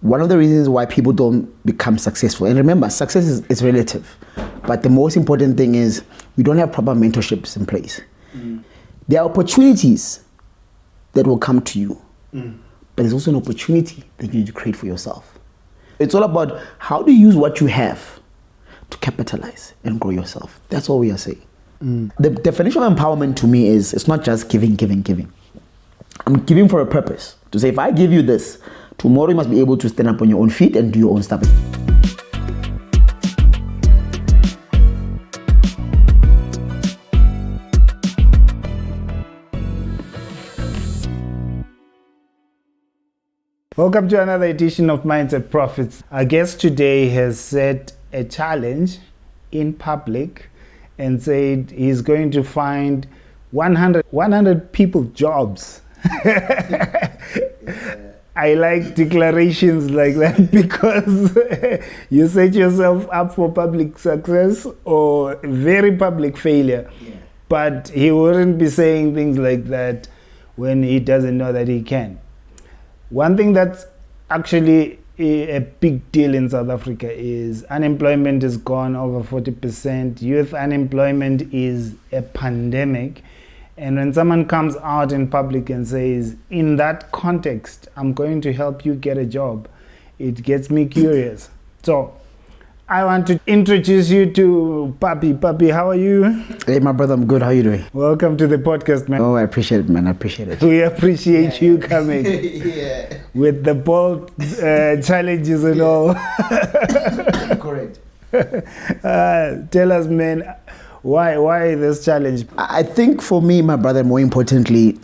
one of the reasons why people don't become successful, and remember, success is relative, but the most important thing is we don't have proper mentorships in place. There are opportunities that will come to you, but there's also an opportunity that you need to create for yourself. It's all about how do you use what you have to capitalize and grow yourself. That's all we are saying. The definition of empowerment to me is it's not just giving. I'm giving for a purpose. To say, if I give you this, tomorrow you must be able to stand up on your own feet and do your own stuff. Welcome to another edition of Mindset Profits. Our guest today has set a challenge in public and said he's going to find 100 people jobs. I like declarations like that because you set yourself up for public success or very public failure. Yeah. But he wouldn't be saying things like that when he doesn't know that he can. One thing that's actually a big deal in South Africa is unemployment has gone over 40%. Youth unemployment is a pandemic. And when someone comes out in public and says, in that context, I'm going to help you get a job, it gets me curious. So I want to introduce you to Papi. Papi, how are you? Hey, my brother, I'm good. How are you doing? Welcome to the podcast, man. Oh, I appreciate it, man. I appreciate it. We appreciate you coming with the bold challenges and all. Correct. Tell us, man, why this challenge? I think for me, my brother, more importantly,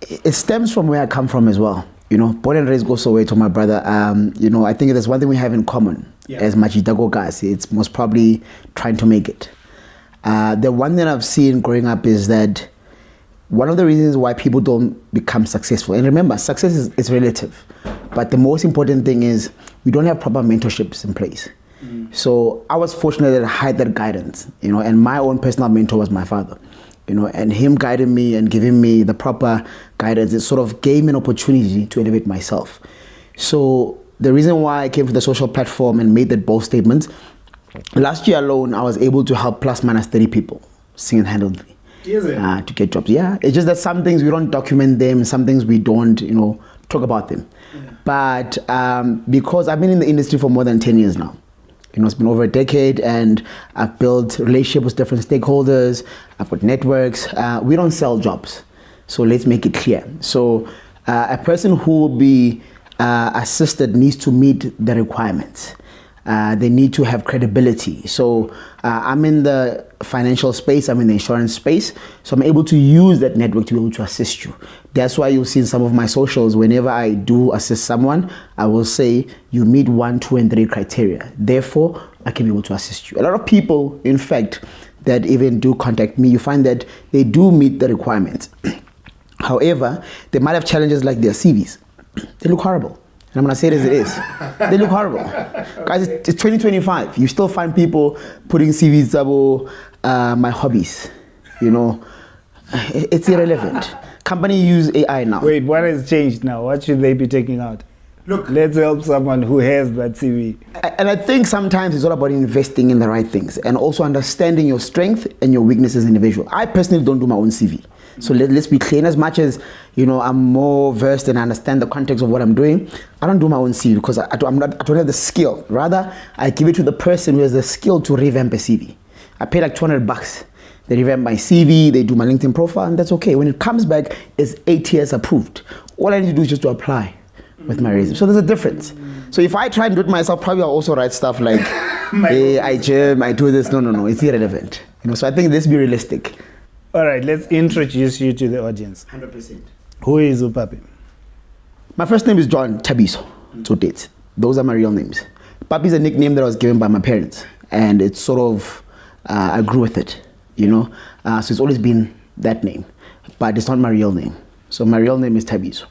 it stems from where I come from as well. Born and raised Soweto, my brother. I think there's one thing we have in common as Majitago guys. It's most probably trying to make it. The one thing I've seen growing up is that one of the reasons why people don't become successful, and remember, success is relative, but the most important thing is we don't have proper mentorships in place. So I was fortunate that I had that guidance, and my own personal mentor was my father. And him guiding me and giving me the proper guidance, it sort of gave me an opportunity to elevate myself. So the reason why I came to the social platform and made that bold statement, last year alone, I was able to help plus minus 30 people single-handedly to get jobs. Yeah, it's just that some things we don't document them, some things we don't, talk about them. Yeah. But because I've been in the industry for more than 10 years now, it's been over a decade, and I've built relationships with different stakeholders. I've got networks. We don't sell jobs, so let's make it clear. So a person who will be assisted needs to meet the requirements. They need to have credibility. So I'm in the financial space, I'm in the insurance space, so I'm able to use that network to be able to assist you. That's why you'll see in some of my socials, whenever I do assist someone, I will say, you meet 1, 2, and 3 criteria. Therefore, I can be able to assist you. A lot of people, in fact, that even do contact me, you find that they do meet the requirements. However, they might have challenges like their CVs. They look horrible. And I'm going to say it as it is. They look horrible. Guys, it's 2025. You still find people putting CVs double my hobbies. It's irrelevant. Company use AI now. Wait, what has changed now? What should they be taking out? Look, let's help someone who has that CV. And I think sometimes it's all about investing in the right things and also understanding your strength and your weakness as an individual. I personally don't do my own CV. So let's be clear. As much as I'm more versed and I understand the context of what I'm doing, I don't do my own CV because I don't have the skill. Rather, I give it to the person who has the skill to revamp a CV. I pay like $200. They revamp my CV, they do my LinkedIn profile, and that's okay. When it comes back, it's ATS approved. All I need to do is just to apply with my resume. So there's a difference. So if I try and do it myself, probably I'll also write stuff like, hey, I gym, I do this. No, it's irrelevant. So I think let's be realistic. All right, let's introduce you to the audience. 100%. Who is Papi? My first name is John Tabiso. So dates. Those are my real names. Papi is a nickname that I was given by my parents, and it's sort of I grew with it. So it's always been that name, but it's not my real name. So my real name is Tabiso.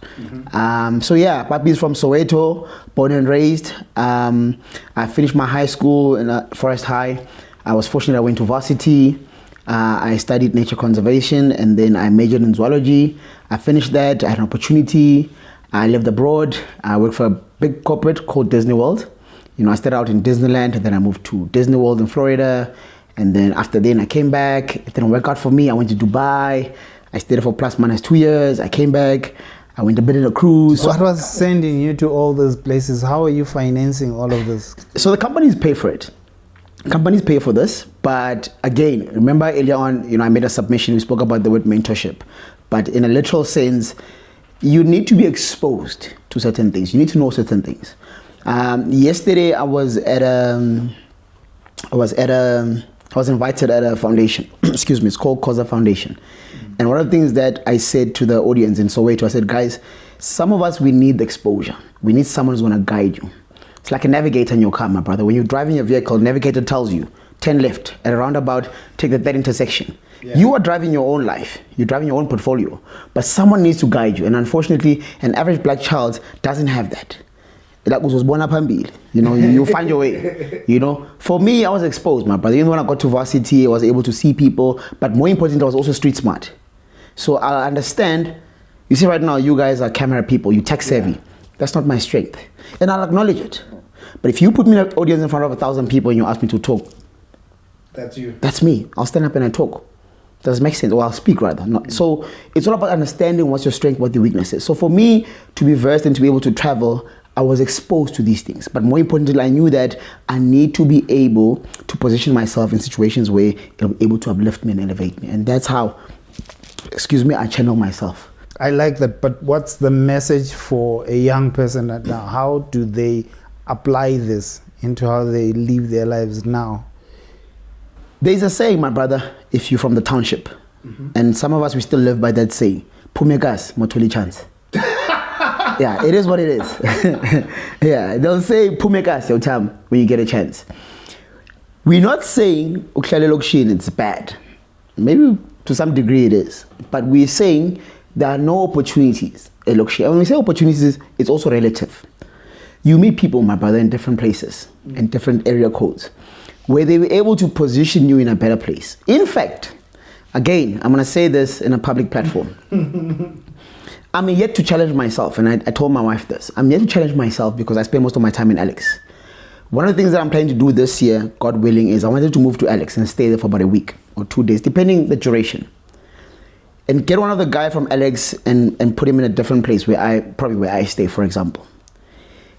Papi is from Soweto, born and raised. I finished my high school in Forest High. I was fortunate I went to varsity. I studied nature conservation, and then I majored in zoology. I finished that. I had an opportunity. I lived abroad. I worked for a big corporate called Disney World. I started out in Disneyland, and then I moved to Disney World in Florida. And then after then I came back. It didn't work out for me. I went to Dubai. I stayed there for plus minus 2 years. I came back. I went a bit on a cruise. What was sending you to all those places? How are you financing all of this? So the companies pay for it. Companies pay for this. But again, remember earlier on, I made a submission. We spoke about the word mentorship. But in a literal sense, you need to be exposed to certain things. You need to know certain things. Yesterday I was invited at a foundation. Excuse me, it's called Koza Foundation. And one of the things that I said to the audience in Soweto, I said, guys, some of us, we need the exposure. We need someone who's going to guide you. It's like a navigator in your car, my brother. When you're driving your vehicle, navigator tells you 10 left at a roundabout, take the third intersection. Yeah. You are driving your own life. You're driving your own portfolio, but someone needs to guide you. And unfortunately, an average black child doesn't have that. You find your way. For me, I was exposed, my brother. Even when I got to varsity, I was able to see people, but more important, I was also street smart. So I understand. You see, right now, you guys are camera people. You tech savvy. That's not my strength, and I'll acknowledge it. But if you put me in an audience in front of 1,000 people and you ask me to talk, that's you. That's me. I'll stand up and I talk. Does it make sense? Or I'll speak rather. So it's all about understanding what's your strength, what your weakness is. So for me to be versed and to be able to travel, I was exposed to these things. But more importantly, I knew that I need to be able to position myself in situations where it'll be able to uplift me and elevate me. And that's how, I channel myself. I like that. But what's the message for a young person now? How do they apply this into how they live their lives now? There's a saying, my brother, if you're from the township, and some of us, we still live by that saying, Pumegas, motuli chance. Yeah, it is what it is. Yeah, they'll say, Pumegas, your time, when you get a chance. We're not saying, it's bad. Maybe to some degree it is. But we're saying there are no opportunities. And when we say opportunities, it's also relative. You meet people, my brother, in different places, in different area codes, where they were able to position you in a better place. In fact, again, I'm going to say this in a public platform. I'm yet to challenge myself, and I told my wife this. I'm yet to challenge myself because I spend most of my time in Alex. One of the things that I'm planning to do this year, God willing, is I wanted to move to Alex and stay there for about a week or 2 days, depending the duration. And get one of the guy from Alex and put him in a different place where I stay, for example.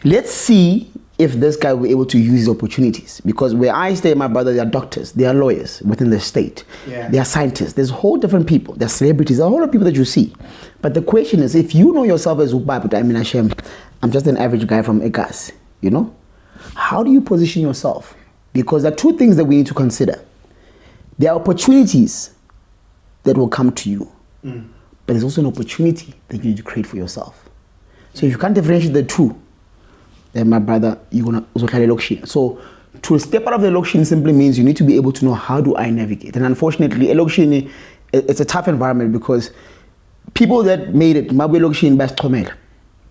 Let's see if this guy will be able to use his opportunities. Because where I stay, my brother, there are doctors, there are lawyers within the state. Yeah. There are scientists, there's whole different people, there are celebrities, there are a whole lot of people that you see. But the question is, if you know yourself as I'm just an average guy from Ekas, how do you position yourself? Because there are two things that we need to consider. There are opportunities that will come to you, but there's also an opportunity that you need to create for yourself. So if you can't differentiate the two, then my brother, you're gonna also carry lokshin. So to step out of the lokshin simply means you need to be able to know, how do I navigate? And unfortunately, a lokshin, it's a tough environment because people that made it, mabu lokshin best komela,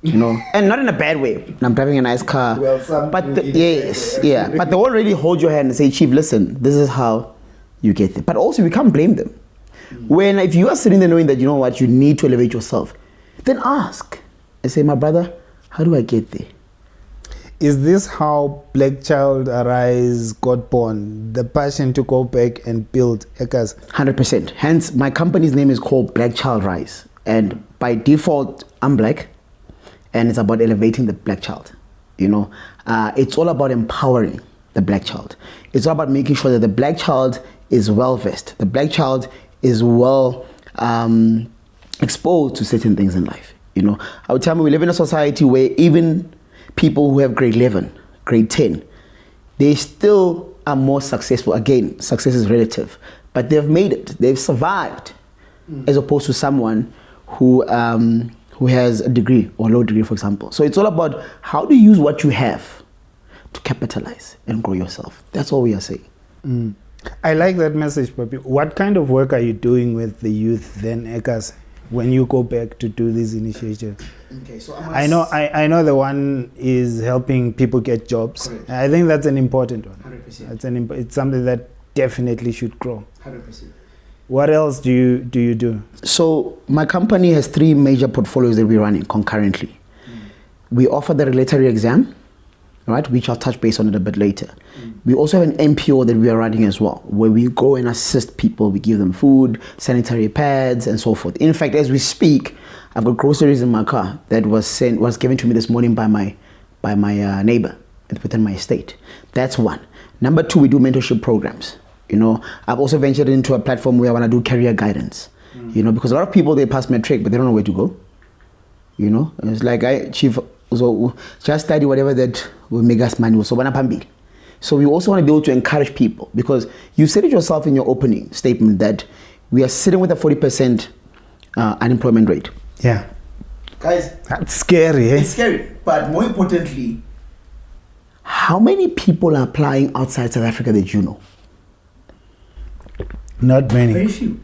and not in a bad way. And I'm driving a nice car, but but they already hold your hand and say, Chief, listen, this is how you get there. But also, we can't blame them. When if you are sitting there knowing that you need to elevate yourself, then ask and say, my brother, how do I get there? Is this how Black Child Arise got born? The passion to go back and build Ekas? 100%. Hence, my company's name is called Black Child Rise. And by default, I'm black. And it's about elevating the black child. It's all about empowering the black child. It's all about making sure that the black child is well versed. The black child is well exposed to certain things in life. I would tell me we live in a society where even people who have grade 11, grade 10, they still are more successful. Again, success is relative, but they've made it. They've survived, as opposed to someone who has a degree or a low degree, for example. So it's all about how to use what you have to capitalize and grow yourself. That's all we are saying. I like that message, Papi. What kind of work are you doing with the youth then, Ekas, when you go back to do these initiatives? Okay, so I know the one is helping people get jobs. Correct. I think that's an important one. 100%. It's something that definitely should grow. 100%. What else do you do? So my company has 3 major portfolios that we're running concurrently. We offer the regulatory exam, right, which I'll touch base on it a bit later. We also have an NPO that we are running as well, where we go and assist people. We give them food, sanitary pads, and so forth. In fact, as we speak, I've got groceries in my car that was given to me this morning by my neighbor within my estate. That's one. Number two, we do mentorship programs. I've also ventured into a platform where I want to do career guidance. Because a lot of people, they pass matric, but they don't know where to go. It's like, chief, so just study whatever that will make us money. So we also want to be able to encourage people, because you said it yourself in your opening statement that we are sitting with a 40% unemployment rate. Yeah. Guys, that's scary. It's scary. But more importantly, how many people are applying outside South Africa that you know? Not many. Very few.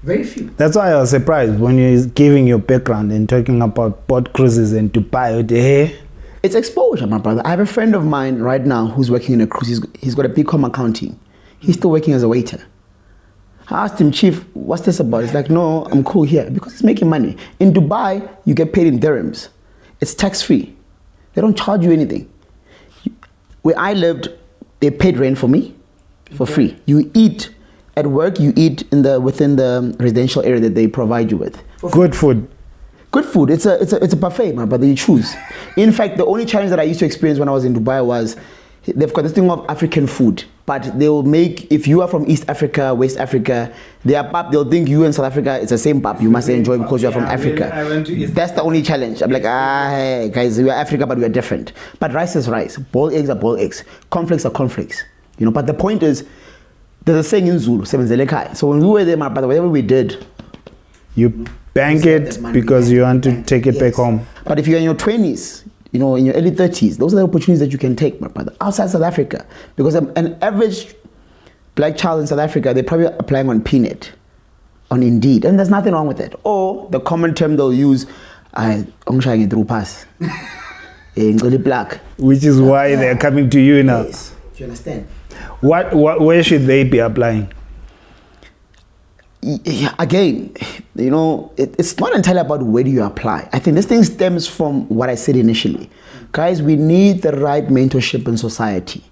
Very few. That's why I was surprised when you're giving your background and talking about boat cruises and Dubai. It's exposure, my brother. I have a friend of mine right now who's working in a cruise. He's got a BCom accounting. He's still working as a waiter. I asked him, Chief, what's this about? He's like, no, I'm cool here because he's making money. In Dubai, you get paid in dirhams. It's tax-free. They don't charge you anything. Where I lived, they paid rent for me for free. You eat at work, you eat within the residential area that they provide you with. Good food. Good food. It's a buffet, my brother. You choose. In fact, the only challenge that I used to experience when I was in Dubai was they've got this thing of African food, but they will make, if you are from East Africa, West Africa, they'll think you in South Africa, it's the same pap you must enjoy because you're from Africa. That's the only challenge. I'm like, hey, guys, we are Africa, but we are different. But rice is rice. Boiled eggs are boiled eggs. Cornflakes are cornflakes. But the point is, there's a saying in Zulu, Sebenzele. So when we were there, my brother, whatever we did, you bank it because you want to take it back home. But if you're in your 20s, in your early 30s, those are the opportunities that you can take, my brother, outside South Africa. Because an average black child in South Africa, they're probably applying on Peanut, on Indeed, and there's nothing wrong with it. Or the common term they'll use, through pass, black. Which is why they're coming to you now. Yes. Do you understand? Where should they be applying? Again, it's not entirely about where do you apply. I think this thing stems from what I said initially. Guys, we need the right mentorship in society.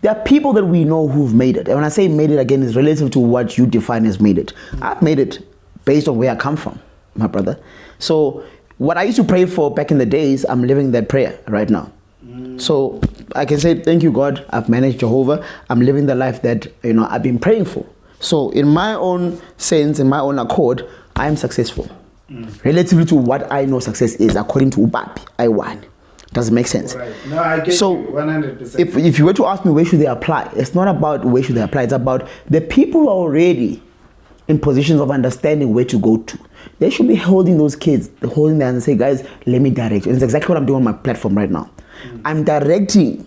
There are people that we know who've made it. And when I say made it, again, it's relative to what you define as made it. I've made it based on where I come from, my brother. So what I used to pray for back in the days, I'm living that prayer right now. So I can say, thank you, God. I've managed Jehovah. I'm living the life that I've been praying for. So in my own sense, in my own accord, I am successful. Relatively to what I know success is, according to Papi, I won. Does it make sense? Right. No, I get so you 100%. If you were to ask me where should they apply, it's not about where should they apply. It's about the people who are already in positions of understanding where to go to. They should be holding those kids, holding them and say, guys, let me direct you. And it's exactly what I'm doing on my platform right now. I'm directing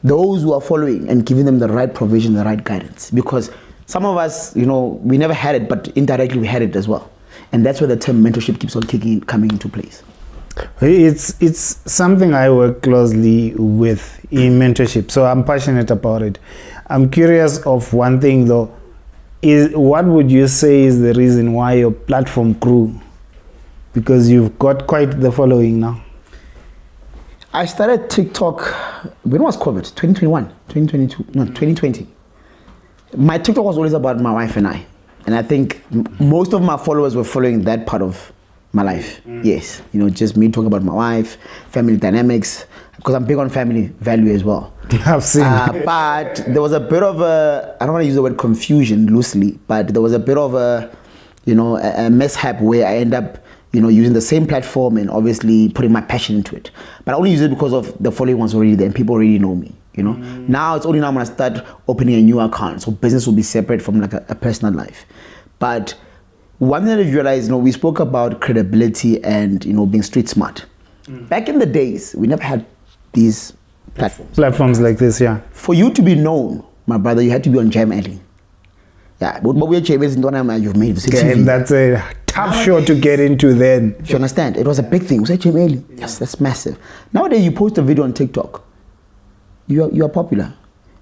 those who are following and giving them the right provision, the right guidance. Because some of us, we never had it, but indirectly we had it as well. And that's where the term mentorship keeps on coming into place. It's something I work closely with in mentorship, so I'm passionate about it. I'm curious of one thing though, is what would you say is the reason why your platform grew? Because you've got quite the following now. I started TikTok, when was COVID? 2021, 2022, no, 2020. My TikTok was always about my wife and I. And I think most of my followers were following that part of my life. Yes, just me talking about my wife, family dynamics, because I'm big on family value as well. I've seen but there was a bit of I don't want to use the word confusion loosely, but there was a bit of a mishap where I end up using the same platform and obviously putting my passion into it. But I only use it because of the following was already there and people already know me. Now it's only now I'm gonna start opening a new account, so business will be separate from like a personal life. But one thing that I realized, we spoke about credibility and being street smart. Back in the days, we never had these platforms like this. Yeah. For you to be known, my brother, you had to be on Jam Alley. Yeah, but we are James in you've made that's a tough show to get into then. Do you understand? It was a big thing. Was that Jam Alley? Yes, that's massive. Nowadays, you post a video on TikTok, you are popular.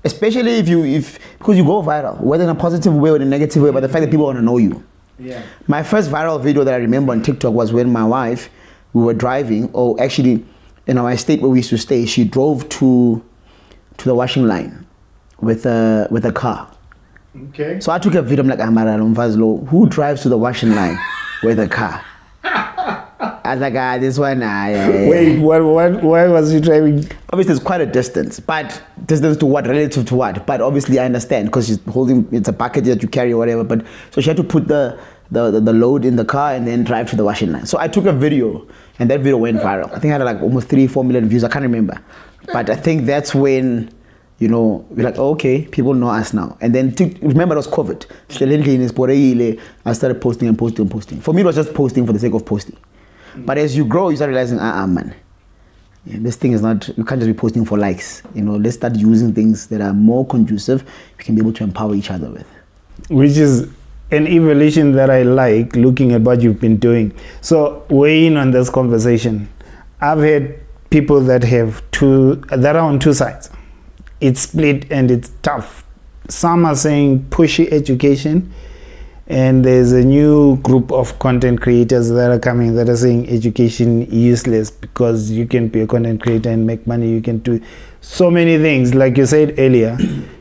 Especially because you go viral, whether in a positive way or in a negative way, but the fact that people want to know you. Yeah. My first viral video that I remember on TikTok was when my wife we were driving, or actually in our estate where we used to stay, she drove to the washing line with a car. Okay. So I took a video. I'm like, who drives to the washing line with a car? I was like, this one. Wait, why was he driving? Obviously, it's quite a distance, but distance to what? Relative to what? But obviously, I understand because she's holding, it's a package that you carry or whatever. But so she had to put the load in the car and then drive to the washing line. So I took a video, and that video went viral. I think I had like almost 3-4 million views. I can't remember, but I think that's when, you know, we're like, oh, okay, people know us now. And then remember, it was COVID. I started posting and posting and posting. For me, it was just posting for the sake of posting. But as you grow, you start realizing, man, this thing is not, you can't just be posting for likes. You know, let's start using things that are more conducive, we can be able to empower each other with. Which is an evolution that I like, looking at what you've been doing. So weigh in on this conversation. I've had people that are on two sides. It's split and it's tough. Some are saying pushy education, and there's a new group of content creators that are coming that are saying education useless because you can be a content creator and make money. You can do so many things. Like you said earlier,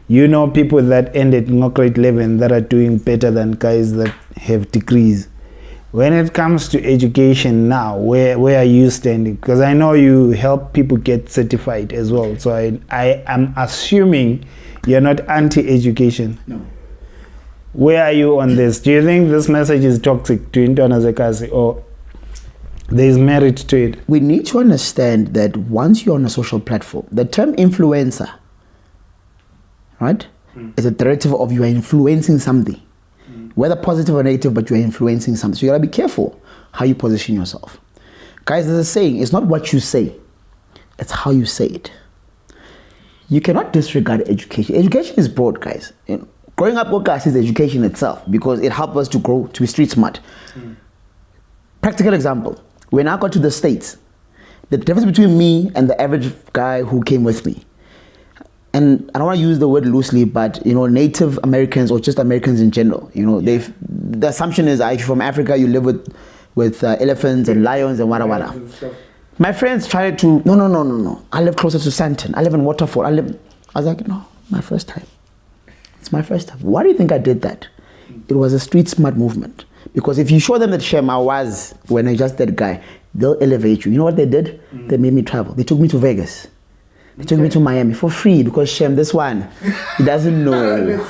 you know people that ended grade 11 that are doing better than guys that have degrees. When it comes to education now, where are you standing? Because I know you help people get certified as well. So I am assuming you're not anti-education. No. Where are you on this? Do you think this message is toxic to Intwana Zekazi, or there's merit to it? We need to understand that once you're on a social platform, the term influencer, right, is a derivative of you are influencing something. Whether positive or negative, but you're influencing something. So you gotta be careful how you position yourself. Guys, there's a saying, it's not what you say, it's how you say it. You cannot disregard education. Education is broad, guys. Growing up with guys is education itself because it helped us to grow, to be street smart. Practical example, when I got to the States, the difference between me and the average guy who came with me, and I don't want to use the word loosely, but you know, Native Americans or just Americans in general, you know, the assumption is if you're from Africa, you live with elephants and lions and wada. My friends tried to, no. I live closer to Sandton. I live in Waterfall. I was like, no, my first time. It's my first time. Why do you think I did that? It was a street smart movement. Because if you show them that Shem I was when I just that guy, they'll elevate you. You know what they did? They made me travel. They took me to Vegas. They took me to Miami for free because Shem, this one, he doesn't know.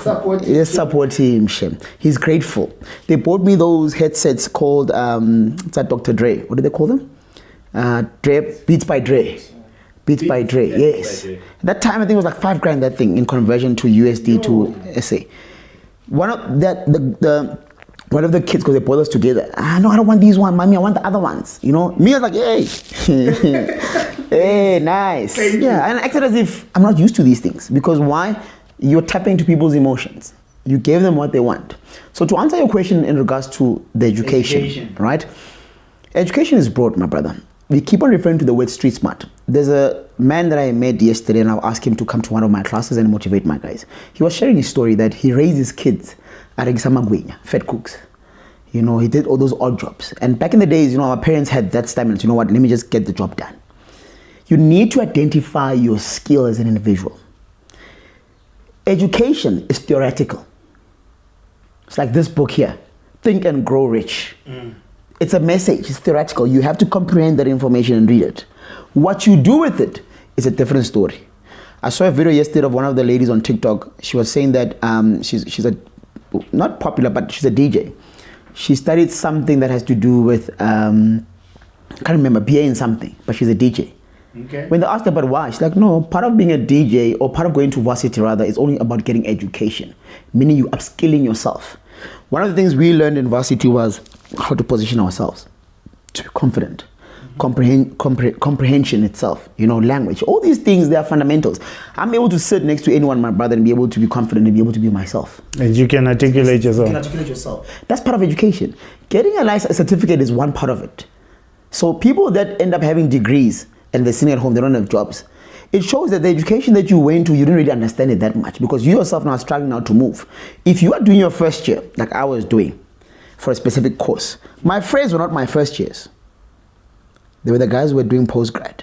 Let's support him, Shem. He's grateful. They bought me those headsets called, what's that, Dr. Dre? What do they call them? Beats by Dre. Beats by Dre, yes. That time I think it was like $5,000 that thing in conversion to USD to SA. One of the kids, because they brought us together, no, I don't want these ones, mommy, I want the other ones. You know, me I was like, hey, hey, nice. Yeah, and I acted as if I'm not used to these things because why? You're tapping into people's emotions. You gave them what they want. So to answer your question in regards to the education, right? Education is broad, my brother. We keep on referring to the word street smart. There's a man that I met yesterday and I'll ask him to come to one of my classes and motivate my guys. He was sharing his story that he raised his kids at Examagwenya, fed cooks. You know, he did all those odd jobs. And back in the days, you know, our parents had that stamina. You know what, let me just get the job done. You need to identify your skill as an individual. Education is theoretical. It's like this book here, Think and Grow Rich. It's a message, it's theoretical. You have to comprehend that information and read it. What you do with it is a different story. I saw a video yesterday of one of the ladies on TikTok. She was saying that she's a, not popular, but she's a DJ. She studied something that has to do with, I can't remember, BA in something, but she's a DJ. Okay. When they asked her about why, she's like, no, part of being a DJ, or part of going to varsity rather, is only about getting education, meaning you upskilling yourself. One of the things we learned in varsity was how to position ourselves, to be confident, comprehension itself, you know, language, all these things, they are fundamentals. I'm able to sit next to anyone, my brother, and be able to be confident and be able to be myself. And you can articulate yourself. You can articulate yourself. That's part of education. Getting a license certificate is one part of it. So people that end up having degrees and they're sitting at home, they don't have jobs. It shows that the education that you went to, you didn't really understand it that much because you yourself now are struggling now to move. If you are doing your first year, like I was doing, for a specific course, my friends were not my first years. They were the guys who were doing postgrad.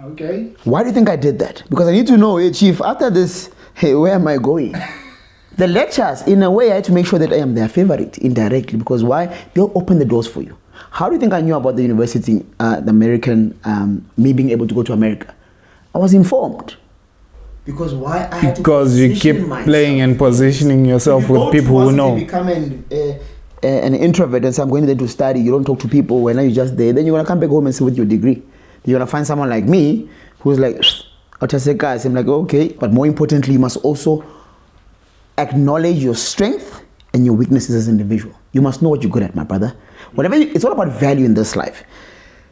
Okay. Why do you think I did that? Because I need to know, hey, Chief, after this, hey, where am I going? The lectures, in a way, I had to make sure that I am their favorite indirectly, because why? They'll open the doors for you. How do you think I knew about the university, the American, me being able to go to America? I was informed. Because why? I had because you keep playing and positioning yourself with people who know. If you become an introvert and say, I'm going there to study, you don't talk to people, when you're just there, then you're going to come back home and sit with your degree. You're going to find someone like me who's like, I'm like, okay. But more importantly, you must also acknowledge your strength and your weaknesses as an individual. You must know what you're good at, my brother. It's all about value in this life.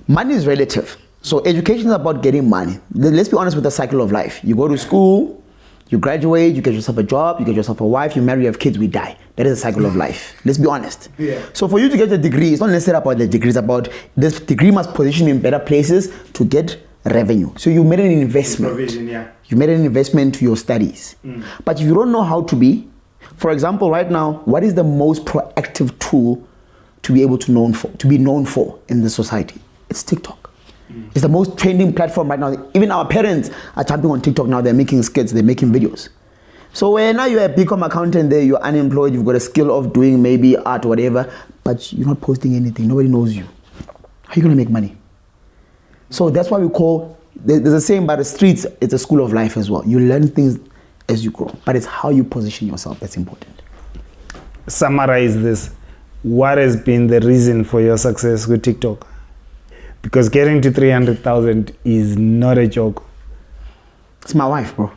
Money is relative. So education is about getting money. Let's be honest with the cycle of life. You go to school, you graduate, you get yourself a job, you get yourself a wife, you marry, you have kids, we die. That is the cycle of life. Let's be honest. Yeah. So for you to get a degree, it's not necessarily about the degree, it's about this degree must position you in better places to get revenue. So you made an investment. Provision, yeah. You made an investment to your studies. But if you don't know how to be, for example, right now, what is the most proactive tool to be able to be known for in the society? It's TikTok. It's the most trending platform right now. Even our parents are jumping on TikTok now. They're making skits, they're making videos. So now you're a BCom accountant there, you're unemployed, you've got a skill of doing maybe art or whatever, but you're not posting anything. Nobody knows you. How are you going to make money? So that's why we call, there's a saying about the streets, it's a school of life as well. You learn things as you grow, but it's how you position yourself that's important. Summarize this. What has been the reason for your success with TikTok? Because getting to 300,000 is not a joke. It's my wife, bro.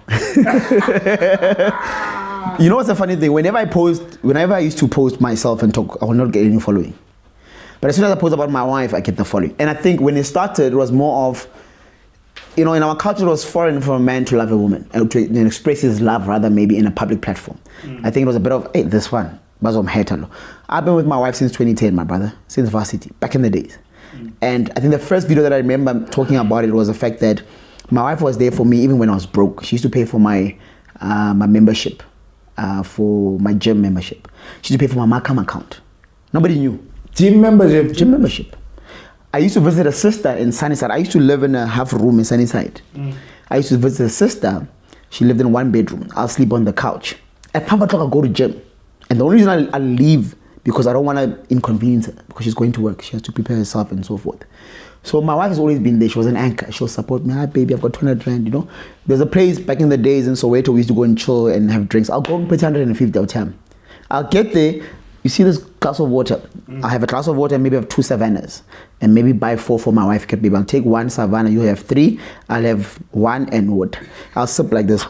You know what's the funny thing? Whenever I used to post myself and talk, I will not get any following. But as soon as I post about my wife, I get the following. And I think when it started, it was more of, in our culture, it was foreign for a man to love a woman and to express his love rather maybe in a public platform. I think it was a bit of, hey, this one. I've been with my wife since 2010, my brother, since varsity, back in the days. And I think the first video that I remember talking about it was the fact that my wife was there for me even when I was broke. She used to pay for my membership, for my gym membership. She used to pay for my Markham account. Nobody knew. Gym membership? Gym membership. I used to visit a sister in Sunnyside. I used to live in a half room in Sunnyside. I used to visit a sister. She lived in one bedroom. I'll sleep on the couch. At 5 o'clock, I'll go to gym. And the only reason I'll leave because I don't want to inconvenience her because she's going to work. She has to prepare herself and so forth. So my wife has always been there. She was an anchor. She'll support me. Hi, baby, I've got 200 rand, There's a place back in the days in Soweto we used to go and chill and have drinks. I'll go and put 150 of time. I'll get there. You see this glass of water. I have a glass of water and maybe have 2 Savannas and maybe buy 4 for my wife. Baby, I'll take 1 Savannah. You have 3. I'll have 1 and water. I'll sip like this.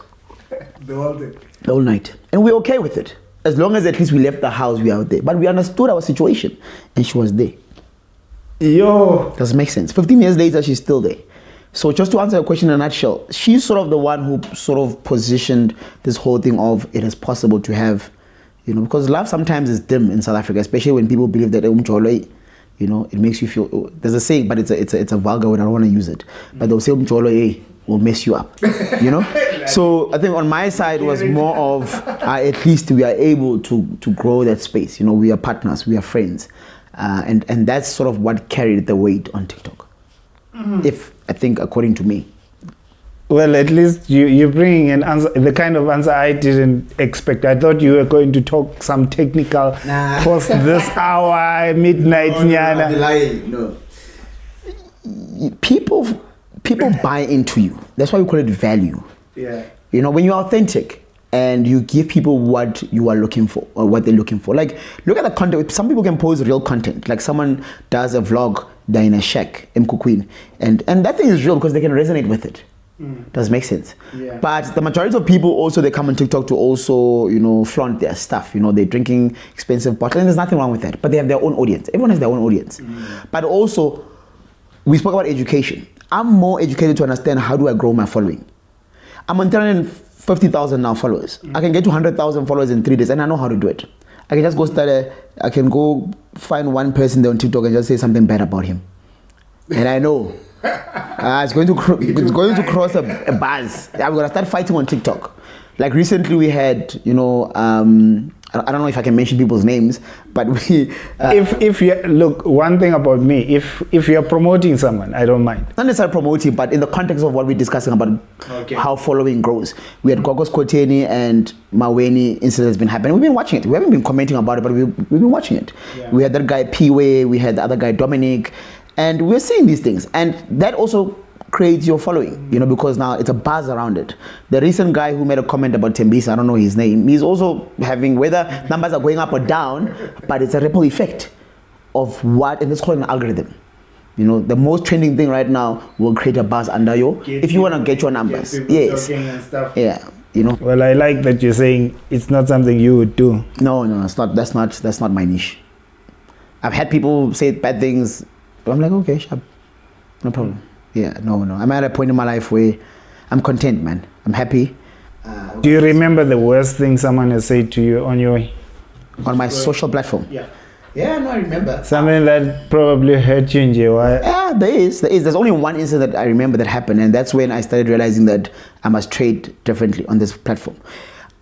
The whole day. The whole night. And we're okay with it. As long as at least we left the house, we are out there. But we understood our situation and she was there. Yo. Does it make sense? 15 years later, she's still there. So just to answer your question in a nutshell, she's sort of the one who sort of positioned this whole thing of it is possible to have, because love sometimes is dim in South Africa, especially when people believe that it makes you feel, there's a saying, but it's a vulgar word, I don't want to use it. But they'll say will mess you up, So I think on my side it was more of at least we are able to grow that space. We are partners, we are friends, and that's sort of what carried the weight on TikTok. If I think according to me. Well, at least you're bringing an answer, the kind of answer I didn't expect. I thought you were going to talk some technical post this hour, midnight. No. People buy into you. That's why we call it value. Yeah. When you're authentic and you give people what you are looking for or what they're looking for. Like, look at the content. Some people can post real content. Like someone does a vlog, they're in a shack, Queen, and that thing is real because they can resonate with it. Does make sense. Yeah. But the majority of people also, they come on TikTok to also, flaunt their stuff. They're drinking expensive bottles, and there's nothing wrong with that. But they have their own audience. Everyone has their own audience. But also, we spoke about education. I'm more educated to understand how do I grow my following. I'm on 350,000 now followers. I can get to 100,000 followers in 3 days, and I know how to do it. I can just go I can go find one person there on TikTok and just say something bad about him. And I know. It's going to cross a buzz. I'm going to start fighting on TikTok. Like recently we had, I don't know if I can mention people's names, but we. If you look, one thing about me, if you're promoting someone, I don't mind. Not necessarily promoting, but in the context of what we're discussing about how following grows. We had Gogos Koteni and Maweni incident has been happening. We've been watching it. We haven't been commenting about it, but we've been watching it. Yeah. We had that guy Piwe, we had the other guy Dominic, and we're seeing these things, and that also creates your following, because now it's a buzz around it. The recent guy who made a comment about Tembisa, I don't know his name, he's also having, whether numbers are going up or down, but it's a ripple effect of what, and let's call it an algorithm. The most trending thing right now will create a buzz under if you want to get your numbers. Yes. And stuff. Yeah. Well, I like that you're saying it's not something you would do. No, it's not. That's not my niche. I've had people say bad things, but I'm like, okay, sharp. No problem. Yeah, no. I'm at a point in my life where I'm content, man. I'm happy. Do you remember the worst thing someone has said to you on my social platform? Yeah, no, I remember. Something that probably hurt you in jail. Yeah, there is. There's only one incident that I remember that happened, and that's when I started realizing that I must trade differently on this platform.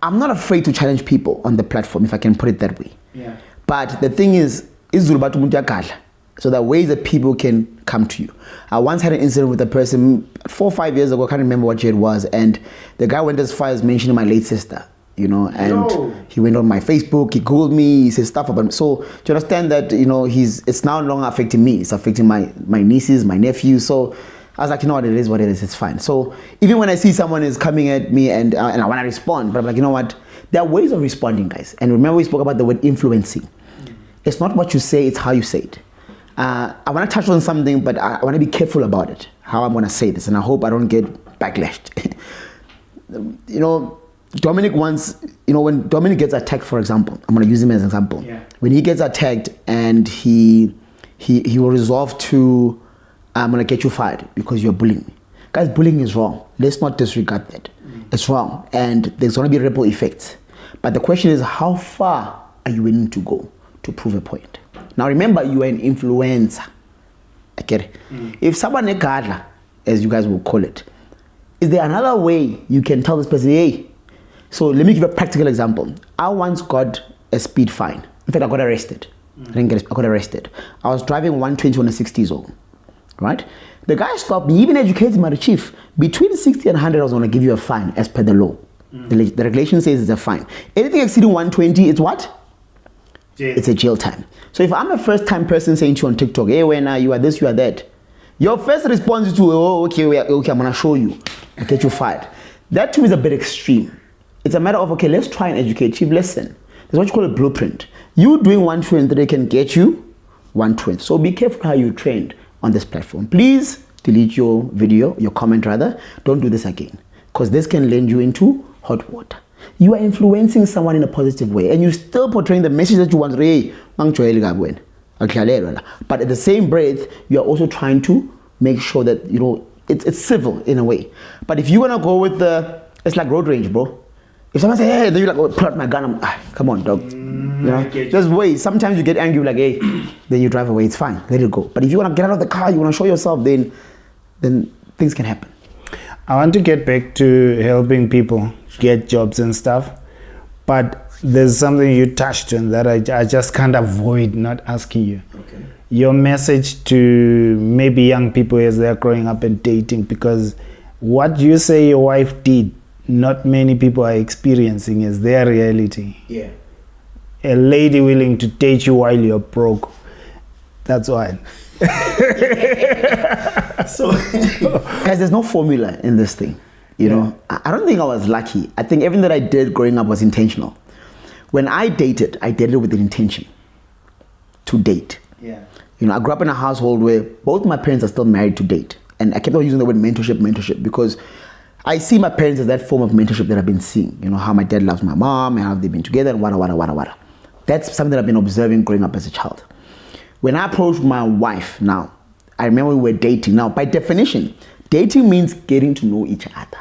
I'm not afraid to challenge people on the platform, if I can put it that way. Yeah. But the thing is so there are ways that people can come to you. I once had an incident with a person 4 or 5 years ago, I can't remember what year it was, and the guy went as far as mentioning my late sister, and he went on my Facebook, he Googled me, he said stuff about me. So to understand that, it's now no longer affecting me, it's affecting my nieces, my nephews. So I was like, what, it is what it is, it's fine. So even when I see someone is coming at me and I want to respond, but I'm like, what, there are ways of responding, guys. And remember we spoke about the word influencing. It's not what you say, it's how you say it. I want to touch on something, but I want to be careful about it, how I'm going to say this, and I hope I don't get backlashed. Dominic once, when Dominic gets attacked, for example, I'm going to use him as an example. Yeah. When he gets attacked and he will resolve to, I'm going to get you fired because you're bullying me. Guys, bullying is wrong. Let's not disregard that. It's wrong, and there's going to be ripple effects. But the question is, how far are you willing to go to prove a point? Now remember, you are an influencer. I get it. If someone is gadla, as you guys will call it, is there another way you can tell this person, hey? So let me give a practical example. I once got a speed fine. In fact, I got arrested. I got arrested. I was driving 120 on a 60 zone, right? The guy stopped me, even educated me, the chief. Between 60 and 100, I was going to give you a fine as per the law. The regulation says it's a fine. Anything exceeding 120, it's what? Jail. It's a jail time. So if I'm a first-time person saying to you on TikTok, hey, when you are this, you are that, your first response is to, okay, I'm going to show you. I'll get you fired. That too is a bit extreme. It's a matter of, okay, let's try and educate. Chief, listen. There's what you call a blueprint. You doing 120 can get you 120. So be careful how you trained on this platform. Please delete your video, your comment rather. Don't do this again, because this can land you into hot water. You are influencing someone in a positive way, and you're still portraying the message that you want. But at the same breath, you are also trying to make sure that it's civil in a way. But if you want to go with it's like road rage, bro. If someone says, hey, then you're like, oh, pull out my gun. Come on, dog. Just wait. Sometimes you get angry, like, hey, then you drive away. It's fine. Let it go. But if you want to get out of the car, you want to show yourself, then things can happen. I want to get back to helping people get jobs and stuff, but there's something you touched on that I just can't avoid not asking you. Okay. Your message to maybe young people as they're growing up and dating, because what you say your wife did, not many people are experiencing as their reality. Yeah. A lady willing to date you while you're broke. That's why. So, guys, there's no formula in this thing. I don't think I was lucky. I think everything that I did growing up was intentional. When I dated with an intention to date. Yeah. I grew up in a household where both my parents are still married to date. And I kept on using the word mentorship, because I see my parents as that form of mentorship that I've been seeing. How my dad loves my mom and how they've been together and wada. That's something that I've been observing growing up as a child. When I approached my wife now, I remember we were dating. Now, by definition, dating means getting to know each other.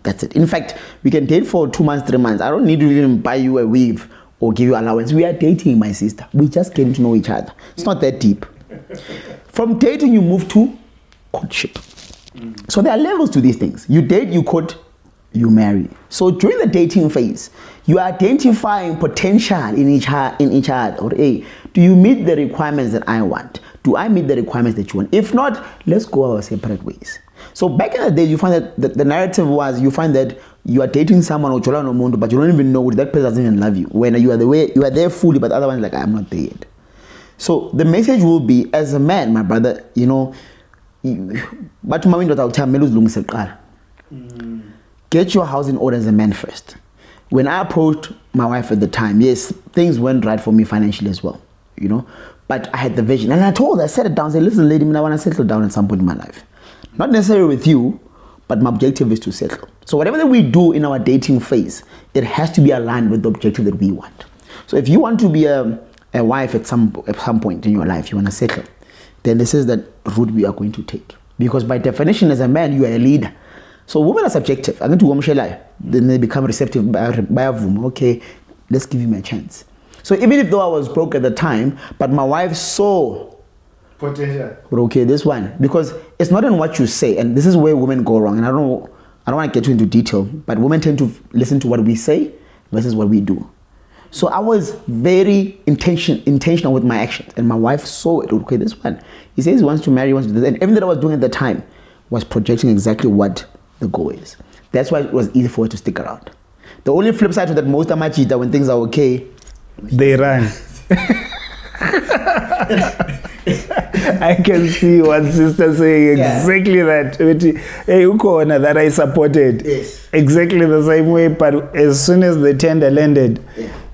That's it. In fact, we can date for 2 months, 3 months. I don't need to even buy you a weave or give you allowance. We are dating, my sister. We're just getting to know each other. It's not that deep. From dating, you move to courtship. So there are levels to these things. You date, you court, you marry. So during the dating phase, you are identifying potential in each other. Or hey, do you meet the requirements that I want? Do I meet the requirements that you want? If not, let's go our separate ways. So back in the day, you find that the narrative was, you find that you are dating someone but you don't even know that person doesn't even love you. When you are there fully, but the other one is like, I'm not there yet. So the message will be, as a man, my brother, but I'll tell get your house in order as a man first. When I approached my wife at the time, yes, things went right for me financially as well, but I had the vision. And I told her, I set it down, I said, listen, lady, I want to settle down at some point in my life. Not necessarily with you, but my objective is to settle. So whatever that we do in our dating phase, it has to be aligned with the objective that we want. So if you want to be a wife at some point in your life, you want to settle, then this is the route we are going to take. Because by definition, as a man, you are a leader. So women are subjective. I'm going to go then they become receptive by a woman. Okay, let's give him a chance. So even if though I was broke at the time, but my wife saw potential. Okay, this one, because it's not in what you say, and this is where women go wrong. And I don't want to get you into detail, but women tend to listen to what we say versus what we do. So I was very intentional with my actions, and my wife saw it. Okay, this one, he says he wants to marry, he wants to do this, and everything that I was doing at the time was projecting exactly what the goal is. That's why it was easy for her to stick around. The only flip side to that, most of my cheetah, when things are okay, they run. I can see one sister saying exactly that. Hey, Ukona, that I supported. Yes. Exactly the same way, but as soon as the tender landed,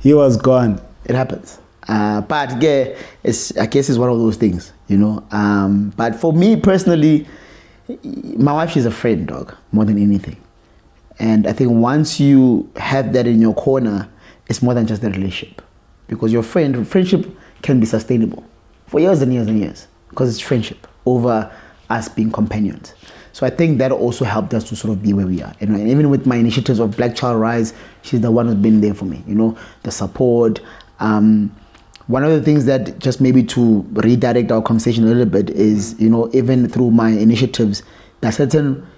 he was gone. It happens. But I guess it's one of those things, But for me personally, my wife, she's a friend, dog, more than anything. And I think once you have that in your corner, it's more than just a relationship. Because your friendship can be sustainable for years and years and years, because it's friendship over us being companions. So I think that also helped us to sort of be where we are. And even with my initiatives of Black Child Rise, she's the one who's been there for me, the support. One of the things that, just maybe to redirect our conversation a little bit, is, even through my initiatives,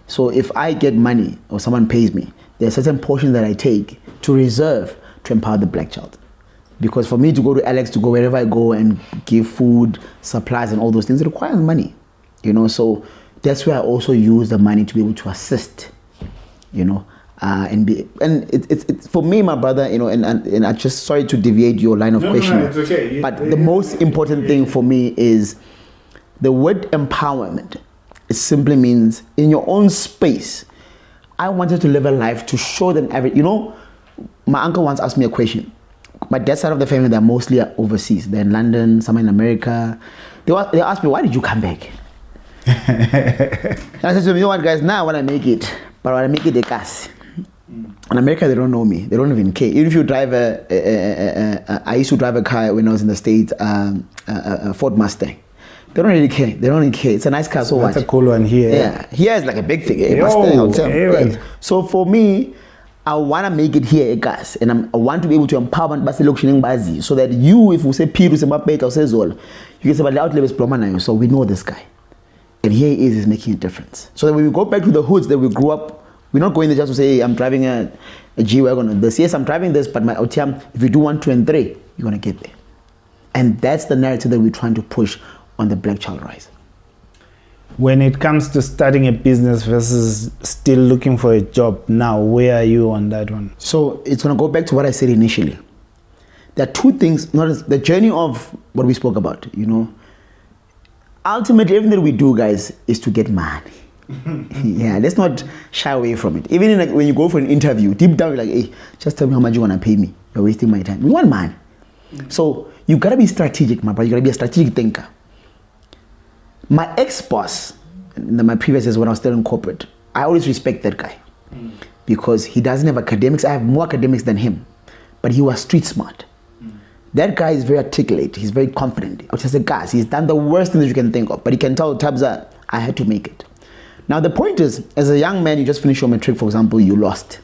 so if I get money or someone pays me, there's certain portion that I take to reserve to empower the Black child. Because for me to go to Alex, to go wherever I go and give food, supplies and all those things, it requires money, so that's where I also use the money to be able to assist, it's for me, my brother, and I just, sorry to deviate your line of questioning. No, it's okay. But the most important thing for me is the word empowerment. It simply means in your own space. I wanted to live a life to show them my uncle once asked me a question. My dad's side of the family, they're mostly overseas. They're in London, some in America. They asked me, why did you come back? And I said to them, what, guys, now I want to make it, but I want to make it a gas. In America, they don't know me. They don't even care. Even if you drive I used to drive a car when I was in the States, a Ford Mustang. They don't really care. They don't really care. It's a nice car, so what? That's a cool one here. Yeah, here is like a big thing. Mustang, I'll tell you. So for me, I want to make it here, guys, and I want to be able to empower Bazi, so that you, if we say Peter, say Mapeta, or say Zol, you can say, but the outlet is Plomanayo, so we know this guy. And here he is, he's making a difference. So that when we go back to the hoods that we grew up, we're not going there just to say, hey, I'm driving a G-Wagon or this. Yes, I'm driving this, but my OTM, if you do 1, 2, and 3, you're going to get there. And that's the narrative that we're trying to push on the Black Child Rise. When it comes to starting a business versus still looking for a job now, where are you on that one? So it's going to go back to what I said initially. There are two things, the journey of what we spoke about, Ultimately, everything that we do, guys, is to get money. Yeah, let's not shy away from it. Even when you go for an interview, deep down, you're like, hey, just tell me how much you want to pay me. You're wasting my time. We want money. So you got to be strategic, my brother. You got to be a strategic thinker. My ex-boss, in my previous years when I was still in corporate, I always respect that guy because he doesn't have academics. I have more academics than him, but he was street smart. That guy is very articulate. He's very confident. I was just a guy. He's done the worst thing that you can think of, but he can tell Tabza, I had to make it. Now the point is, as a young man, you just finished your matric, for example, you lost.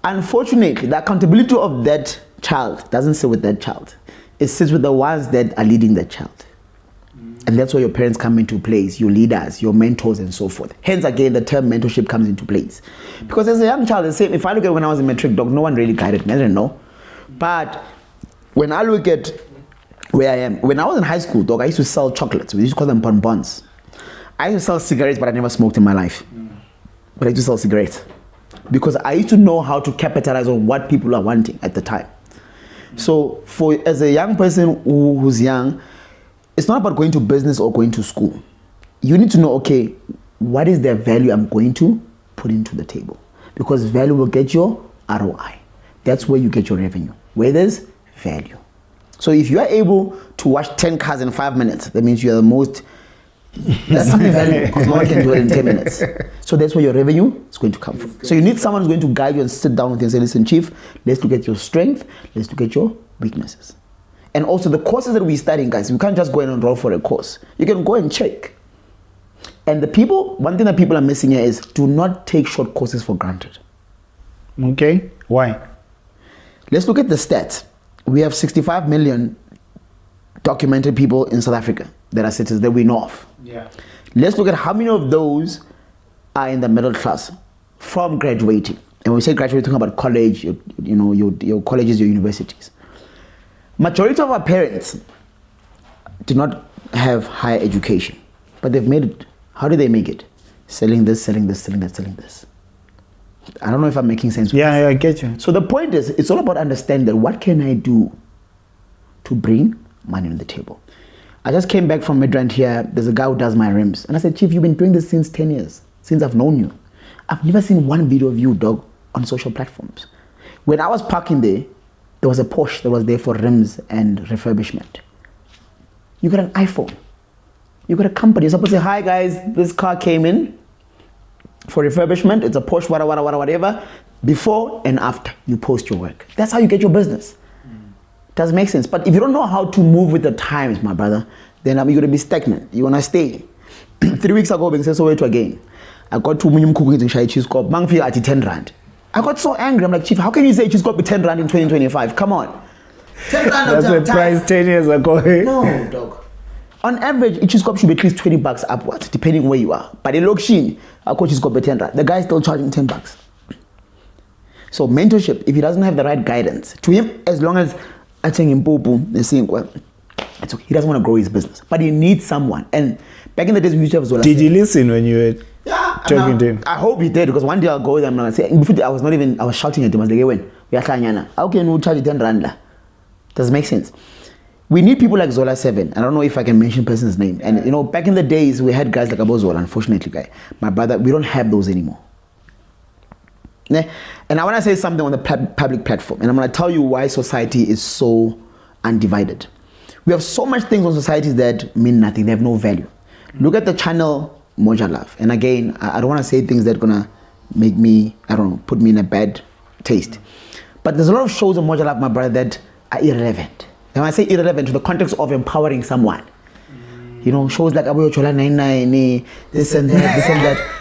Unfortunately, the accountability of that child doesn't sit with that child. It sits with the ones that are leading that child. And that's where your parents come into place, your leaders, your mentors, and so forth. Hence, again, the term mentorship comes into place. Because as a young child, the same. If I look at when I was in matric, dog, no one really guided me. I didn't know. But when I look at where I am, when I was in high school, dog, I used to sell chocolates. We used to call them bonbons. I used to sell cigarettes, but I never smoked in my life. But I used to sell cigarettes because I used to know how to capitalize on what people are wanting at the time. So, as a young person who's young, it's not about going to business or going to school. You need to know, okay, what is the value I'm going to put into the table? Because value will get your ROI. That's where you get your revenue, where there's value. So if you are able to wash 10 cars in 5 minutes, that means you are the most, that's something valuable because no one can do it in 10 minutes. So that's where your revenue is going to come from. So you need someone who's going to guide you and sit down with you and say, listen, Chief, let's look at your strength, let's look at your weaknesses. And also the courses that we're studying, guys, we can't just go and enroll for a course. You can go and check. And one thing that people are missing here is do not take short courses for granted. Okay, why? Let's look at the stats. We have 65 million documented people in South Africa that are citizens that we know of. Yeah. Let's look at how many of those are in the middle class from graduating. And when we say graduating, we're talking about college, your colleges, your universities. Majority of our parents did not have higher education, but they've made it. How did they make it? Selling this, selling this, selling that, selling this. I don't know if I'm making sense. Yeah, I get you. So the point is, it's all about understanding that what can I do to bring money on the table. I just came back from Midrand here. There's a guy who does my rims. And I said, Chief, you've been doing this since 10 years, since I've known you. I've never seen one video of you, dog, on social platforms. When I was parking there was a Porsche that was there for rims and refurbishment. You got an iPhone. You got a company. You're supposed to say, hi guys, this car came in for refurbishment. It's a Porsche, whatever. Before and after you post your work. That's how you get your business. Does make sense. But if you don't know how to move with the times, my brother, then you're going to be stagnant. You want to stay. 3 weeks ago, being said so to again. I got 2 million cookies in Shai Cheese Corp. Man, feel at 10 rand. I got so angry. I'm like, Chief, how can you say Cheese Corp be 10 rand in 2025? Come on. 10 rand. That's the price 10 years ago. No, dog. On average, each Cheese Corp should be at least 20 bucks upwards, depending where you are. But in Lokshin, I got Cheese Corp at 10 rand. The guy is still charging 10 bucks. So mentorship, if he doesn't have the right guidance, to him, as long as I think him they're saying, well, it's okay. He doesn't want to grow his business, but he needs someone. And back in the days, we used to have Zola. Did you listen when you were talking to him? I hope he did, because one day I'll go there and I'm saying, I was shouting at him. I was like, hey, when? We are Kanyana. How can you charge 10 rand? Does it make sense? We need people like Zola 7. I don't know if I can mention person's name. And back in the days, we had guys like Abo Zola, unfortunately, guy. My brother, we don't have those anymore. And I want to say something on the public platform, and I'm going to tell you why society is so undivided. We have so much things on societies that mean nothing, they have no value. Look at the channel Moja Love. And again, I don't want to say things that are going to make me, put me in a bad taste. But there's a lot of shows on Moja Love, my brother, that are irrelevant. And when I say irrelevant, to the context of empowering someone. Shows like Abu Chola 99, this and that.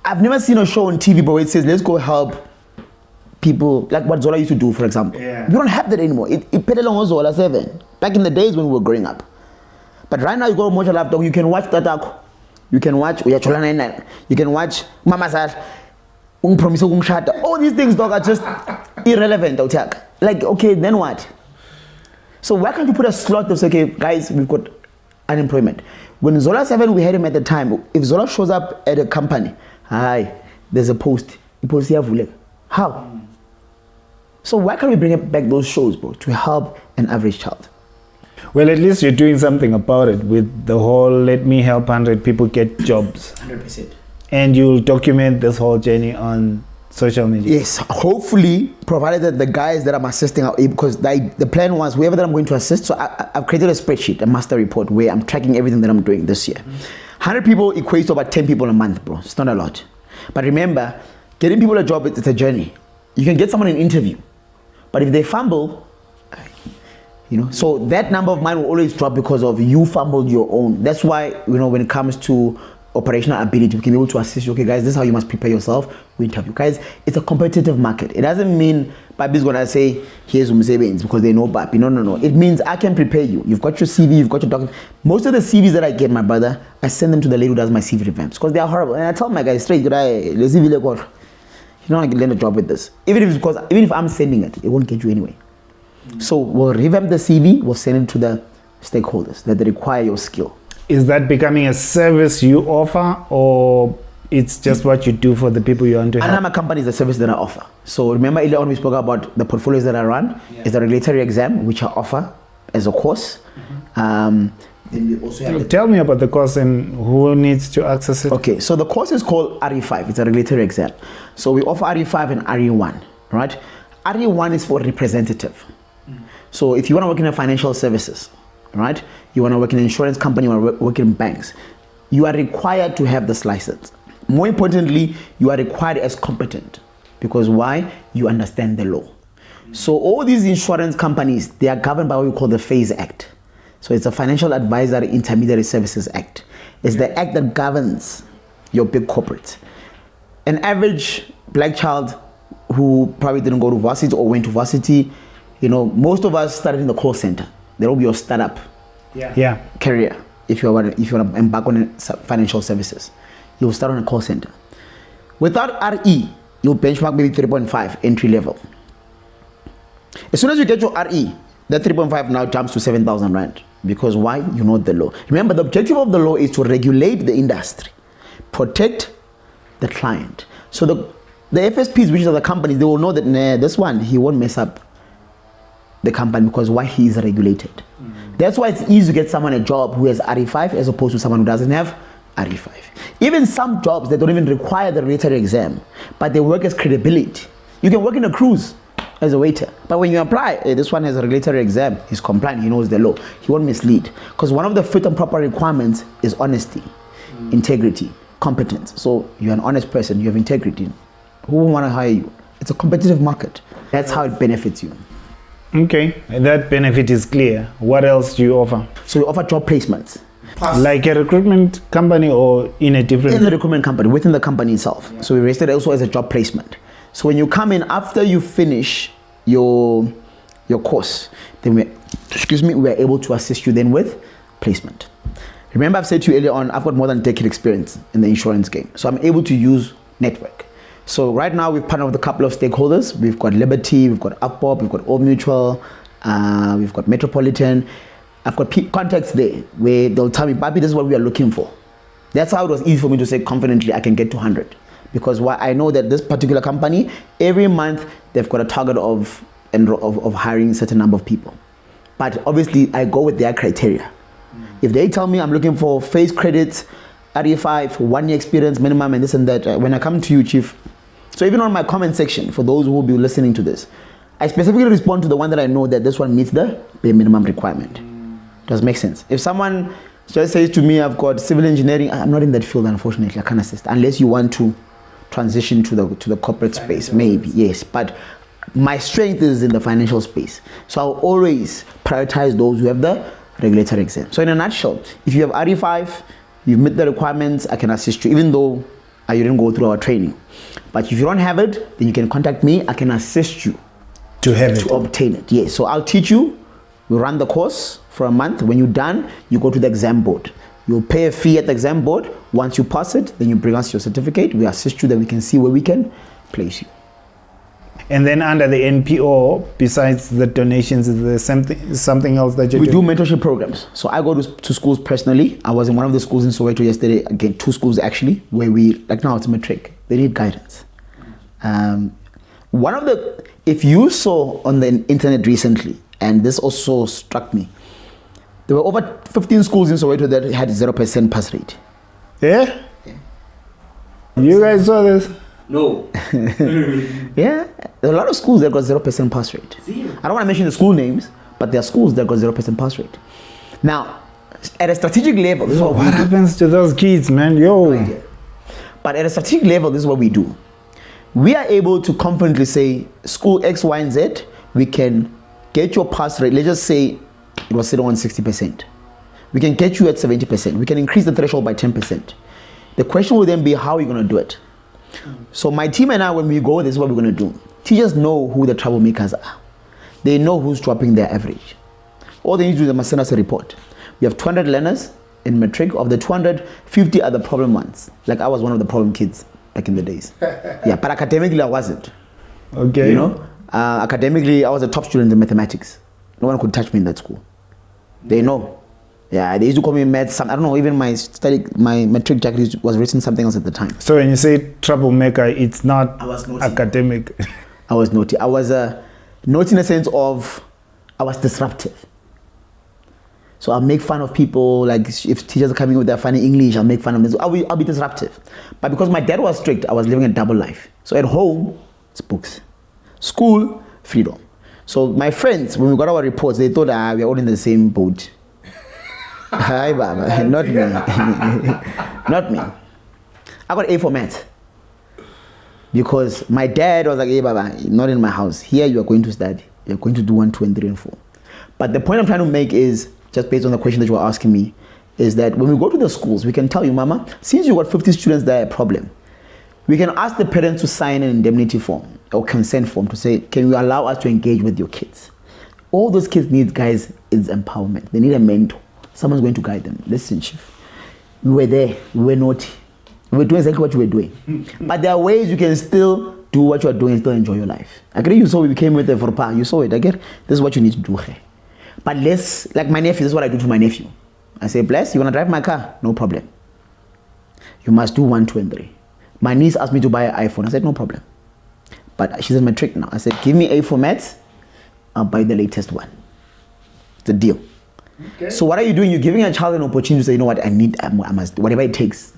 I've never seen a show on TV where it says, let's go help people, like what Zola used to do, for example. Yeah. We don't have that anymore. It paid along Zola 7, back in the days when we were growing up. But right now, you go to Moja Laptop, you can watch Tatako. You can watch Uyachola 99. You can watch Mama Sar, all these things, dog, are just irrelevant. Like, okay, then what? So why can't you put a slot that says, okay, guys, we've got unemployment. When Zola 7, we had him at the time. If Zola shows up at a company, hi, there's a post. How? So why can't we bring back those shows, bro, to help an average child? Well, at least you're doing something about it with the whole let me help 100 people get jobs. 100%. And you'll document this whole journey on social media. Yes, hopefully, provided that the guys that I'm assisting are able, because the plan was whoever that I'm going to assist, so I've created a spreadsheet, a master report, where I'm tracking everything that I'm doing this year. 100 people equates to about 10 people a month, bro. It's not a lot. But remember, getting people a job, it's a journey. You can get someone an interview, but if they fumble, so that number of mine will always drop because of you fumbled your own. That's why, when it comes to operational ability. We can be able to assist you. Okay, guys, this is how you must prepare yourself. We interview. Guys, it's a competitive market. It doesn't mean Papi is going to say, here's Umsebenzi because they know Papi. No. It means I can prepare you. You've got your CV, you've got your document. Most of the CVs that I get, my brother, I send them to the lady who does my CV revamps because they are horrible. And I tell my guys straight, you know, I can land a job with this. Even if I'm sending it, it won't get you anyway. So we'll revamp the CV, we'll send it to the stakeholders that they require your skill. Is that becoming a service you offer, or it's just what you do for the people you want to help? And my company is a service that I offer. So remember earlier on we spoke about the portfolios that I run. It's the regulatory exam, which I offer as a course. Then we also have Tell me about the course and who needs to access it. Okay, so the course is called RE5. It's a regulatory exam. So we offer RE5 and RE1, right? RE1 is for representative. So if you want to work in financial services, right? You want to work in an insurance company, you want to work in banks, you are required to have this license. More importantly, you are required as competent. Because why? You understand the law. So all these insurance companies, they are governed by what we call the FASE Act. So it's a Financial Advisory Intermediary Services Act. It's the act that governs your big corporates. An average black child who probably didn't go to varsity or went to varsity, you know, most of us started in the call center. That will be your startup career if you want to embark on financial services. You'll start on a call center. Without RE, you'll benchmark maybe 3.5 entry level. As soon as you get your RE, that 3.5 now jumps to 7,000 rand. Because why? You know the law. Remember, the objective of the law is to regulate the industry, protect the client. So the FSPs, which are the companies, they will know that this one, he won't mess up the company because why? He is regulated. That's why it's easy to get someone a job who has RE5 as opposed to someone who doesn't have RE5. Even some jobs that don't even require the regulatory exam, but they work as credibility. You can work in a cruise as a waiter, but when you apply, this one has a regulatory exam, he's compliant, he knows the law, he won't mislead. Because one of the fit and proper requirements is honesty, integrity, competence. So you're an honest person, you have integrity. Who will want to hire you? It's a competitive market. That's how it benefits you. Okay, that benefit is clear. What else do you offer? So we offer job placements. Like a recruitment company or in a different... In the recruitment company, within the company itself. Yeah. So we raised it also as a job placement. So when you come in, after you finish your course, then we're able to assist you then with placement. Remember I've said to you earlier on, I've got more than a decade experience in the insurance game. So I'm able to use network. So right now we've partnered with a couple of stakeholders. We've got Liberty, we've got Upbob, we've got Old Mutual, we've got Metropolitan. I've got contacts there where they'll tell me, Papi, this is what we are looking for. That's how it was easy for me to say confidently I can get to 100. Because why? I know that this particular company, every month they've got a target of hiring a certain number of people. But obviously I go with their criteria. If they tell me I'm looking for face credits, RE5, 1 year experience minimum and this and that, when I come to you, Chief, so even on my comment section, for those who will be listening to this, I specifically respond to the one that I know that this one meets the bare minimum requirement. Does make sense? If someone just says to me, I've got civil engineering, I'm not in that field, unfortunately, I can't assist, unless you want to transition to the corporate space, maybe, yes. But my strength is in the financial space. So I'll always prioritize those who have the regulatory exam. So in a nutshell, if you have RE5, you've met the requirements, I can assist you, even though you didn't go through our training. But if you don't have it, then you can contact me, I can assist you to obtain it. Yes, so I'll teach you, we run the course for a month. When you're done, you go to the exam board. You'll pay a fee at the exam board. Once you pass it, then you bring us your certificate. We assist you that we can see where we can place you. And then under the NPO, besides the donations, is there something else that you do? We do mentorship programs. So I go to schools personally. I was in one of the schools in Soweto yesterday. Again, 2 schools actually, where like now it's matric. They need guidance. If you saw on the internet recently, and this also struck me, there were over 15 schools in Soweto that had 0% pass rate. Yeah? You guys saw this? No. Yeah, there are a lot of schools that got 0% pass rate. I don't want to mention the school names, but there are schools that got 0% pass rate. Now, at a strategic level, this is what happens to those kids, man? Yo. But at a strategic level, this is what we do. We are able to confidently say, school X, Y, and Z, we can get your pass rate. Let's just say it was sitting on 60%. We can get you at 70%. We can increase the threshold by 10%. The question will then be, how are you going to do it? So my team and I, when we go, this is what we're going to do. Teachers know who the troublemakers are. They know who's dropping their average. All they need to do is they must send us a report. We have 200 learners in matric. Of the 250 are the problem ones. Like I was one of the problem kids back in the days. Yeah, but academically I wasn't. Okay. You know, academically I was a top student in mathematics. No one could touch me in that school. They know. Yeah, they used to call me maths. I don't know, even my matric jacket was written something else at the time. So when you say troublemaker, it's not I was naughty. academic. I was naughty. I was naughty in the sense of I was disruptive. So I'll make fun of people, like if teachers are coming with their funny English, I'll make fun of them. So I'll be disruptive. But because my dad was strict, I was living a double life. So at home, it's books. School, freedom. So my friends, when we got our reports, they thought we are all in the same boat. Hi, Baba. Not me. Not me. I got A for math. Because my dad was like, hey, Baba, not in my house. Here you are going to study. You're going to do 1, 2, and 3, and 4. But the point I'm trying to make is, just based on the question that you were asking me, is that when we go to the schools, we can tell you, Mama, since you got 50 students, there are a problem. We can ask the parents to sign an indemnity form or consent form to say, can you allow us to engage with your kids? All those kids need, guys, is empowerment. They need a mentor. Someone's going to guide them. Listen, Chief, we were there. We were naughty. We were doing exactly what you were doing. But there are ways you can still do what you are doing and still enjoy your life. I agree, you saw we came with the Forpa. You saw it. I get this is what you need to do here. But let's, like my nephew, this is what I do to my nephew. I say, bless, you want to drive my car? No problem. You must do 1, 2, and 3. My niece asked me to buy an iPhone. I said, no problem. But she's in matric now. I said, give me A for maths. I'll buy the latest one. It's a deal. Okay. So what are you doing? You're giving a child an opportunity to say, you know what, I must, whatever it takes.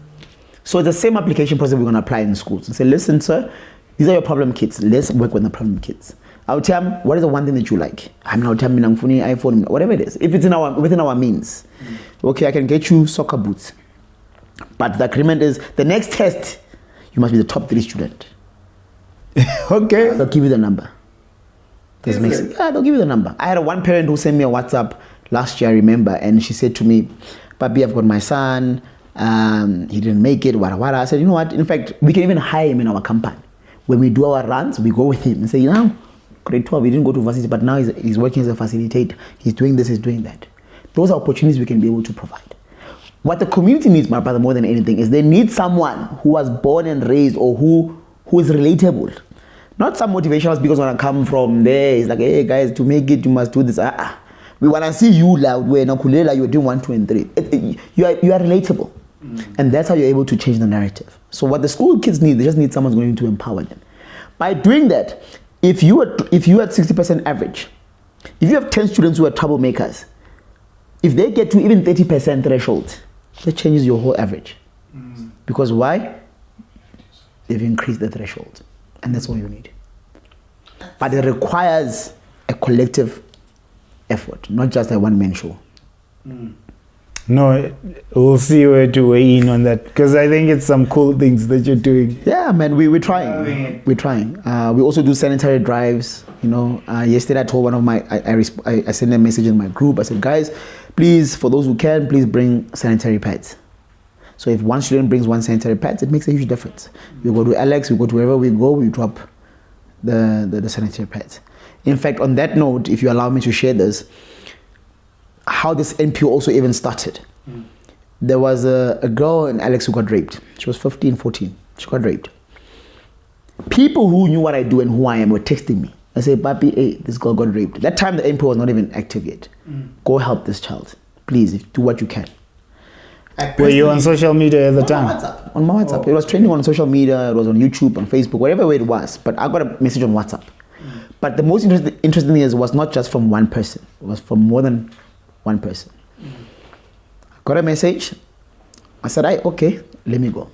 So it's the same application process we're going to apply in schools. And say, listen, sir, these are your problem kids. Let's work with the problem kids. I'll tell them, what is the one thing that you like? I'll tell them, iPhone, whatever it is. If it's within our means. Okay, I can get you soccer boots. But the agreement is, the next test, you must be the top 3 student. Okay. They'll give you the number. Yeah, they'll give you the number. I had one parent who sent me a WhatsApp last year, I remember, and she said to me, Papi, I've got my son, he didn't make it, wada wada. I said, you know what, in fact, we can even hire him in our company. When we do our runs, we go with him and say, you know, grade 12, he didn't go to varsity, but now he's working as a facilitator. He's doing this, he's doing that. Those are opportunities we can be able to provide. What the community needs, my brother, more than anything, is they need someone who was born and raised or who is relatable. Not some motivational speakers want to come from there. It's like, hey guys, to make it, you must do this. We want to see you loud where you're doing 1, 2, and 3. You are relatable. And that's how you're able to change the narrative. So what the school kids need, they just need someone going to empower them. By doing that, if you are at 60% average, if you have 10 students who are troublemakers, if they get to even 30% threshold, that changes your whole average. Because why? They've increased the threshold. And that's all you need. But it requires a collective effort, not just a one-man show. No, we'll see where to weigh in on that, because I think it's some cool things that you're doing. Yeah, man, we're trying. We're trying. We also do sanitary drives. You know, yesterday I told one of my, I sent a message in my group. I said, guys, please, for those who can, please bring sanitary pads. So if one student brings 1 sanitary pad, it makes a huge difference. We go to Alex, we go to wherever we go, we drop the sanitary pads. In fact, on that note, if you allow me to share this, how this NPO also even started. There was a girl in Alex who got raped. She was 15, 14. She got raped. People who knew what I do and who I am were texting me. I said, Papi, hey, this girl got raped. That time the NPO was not even active yet. Go help this child. Please, do what you can. Were you on social media at the time? On my WhatsApp. It was trending on social media, it was on YouTube, on Facebook, wherever way it was. But I got a message on WhatsApp. But the most interesting thing is it was not just from one person. It was from more than one person. I got a message. I said, okay, let me go.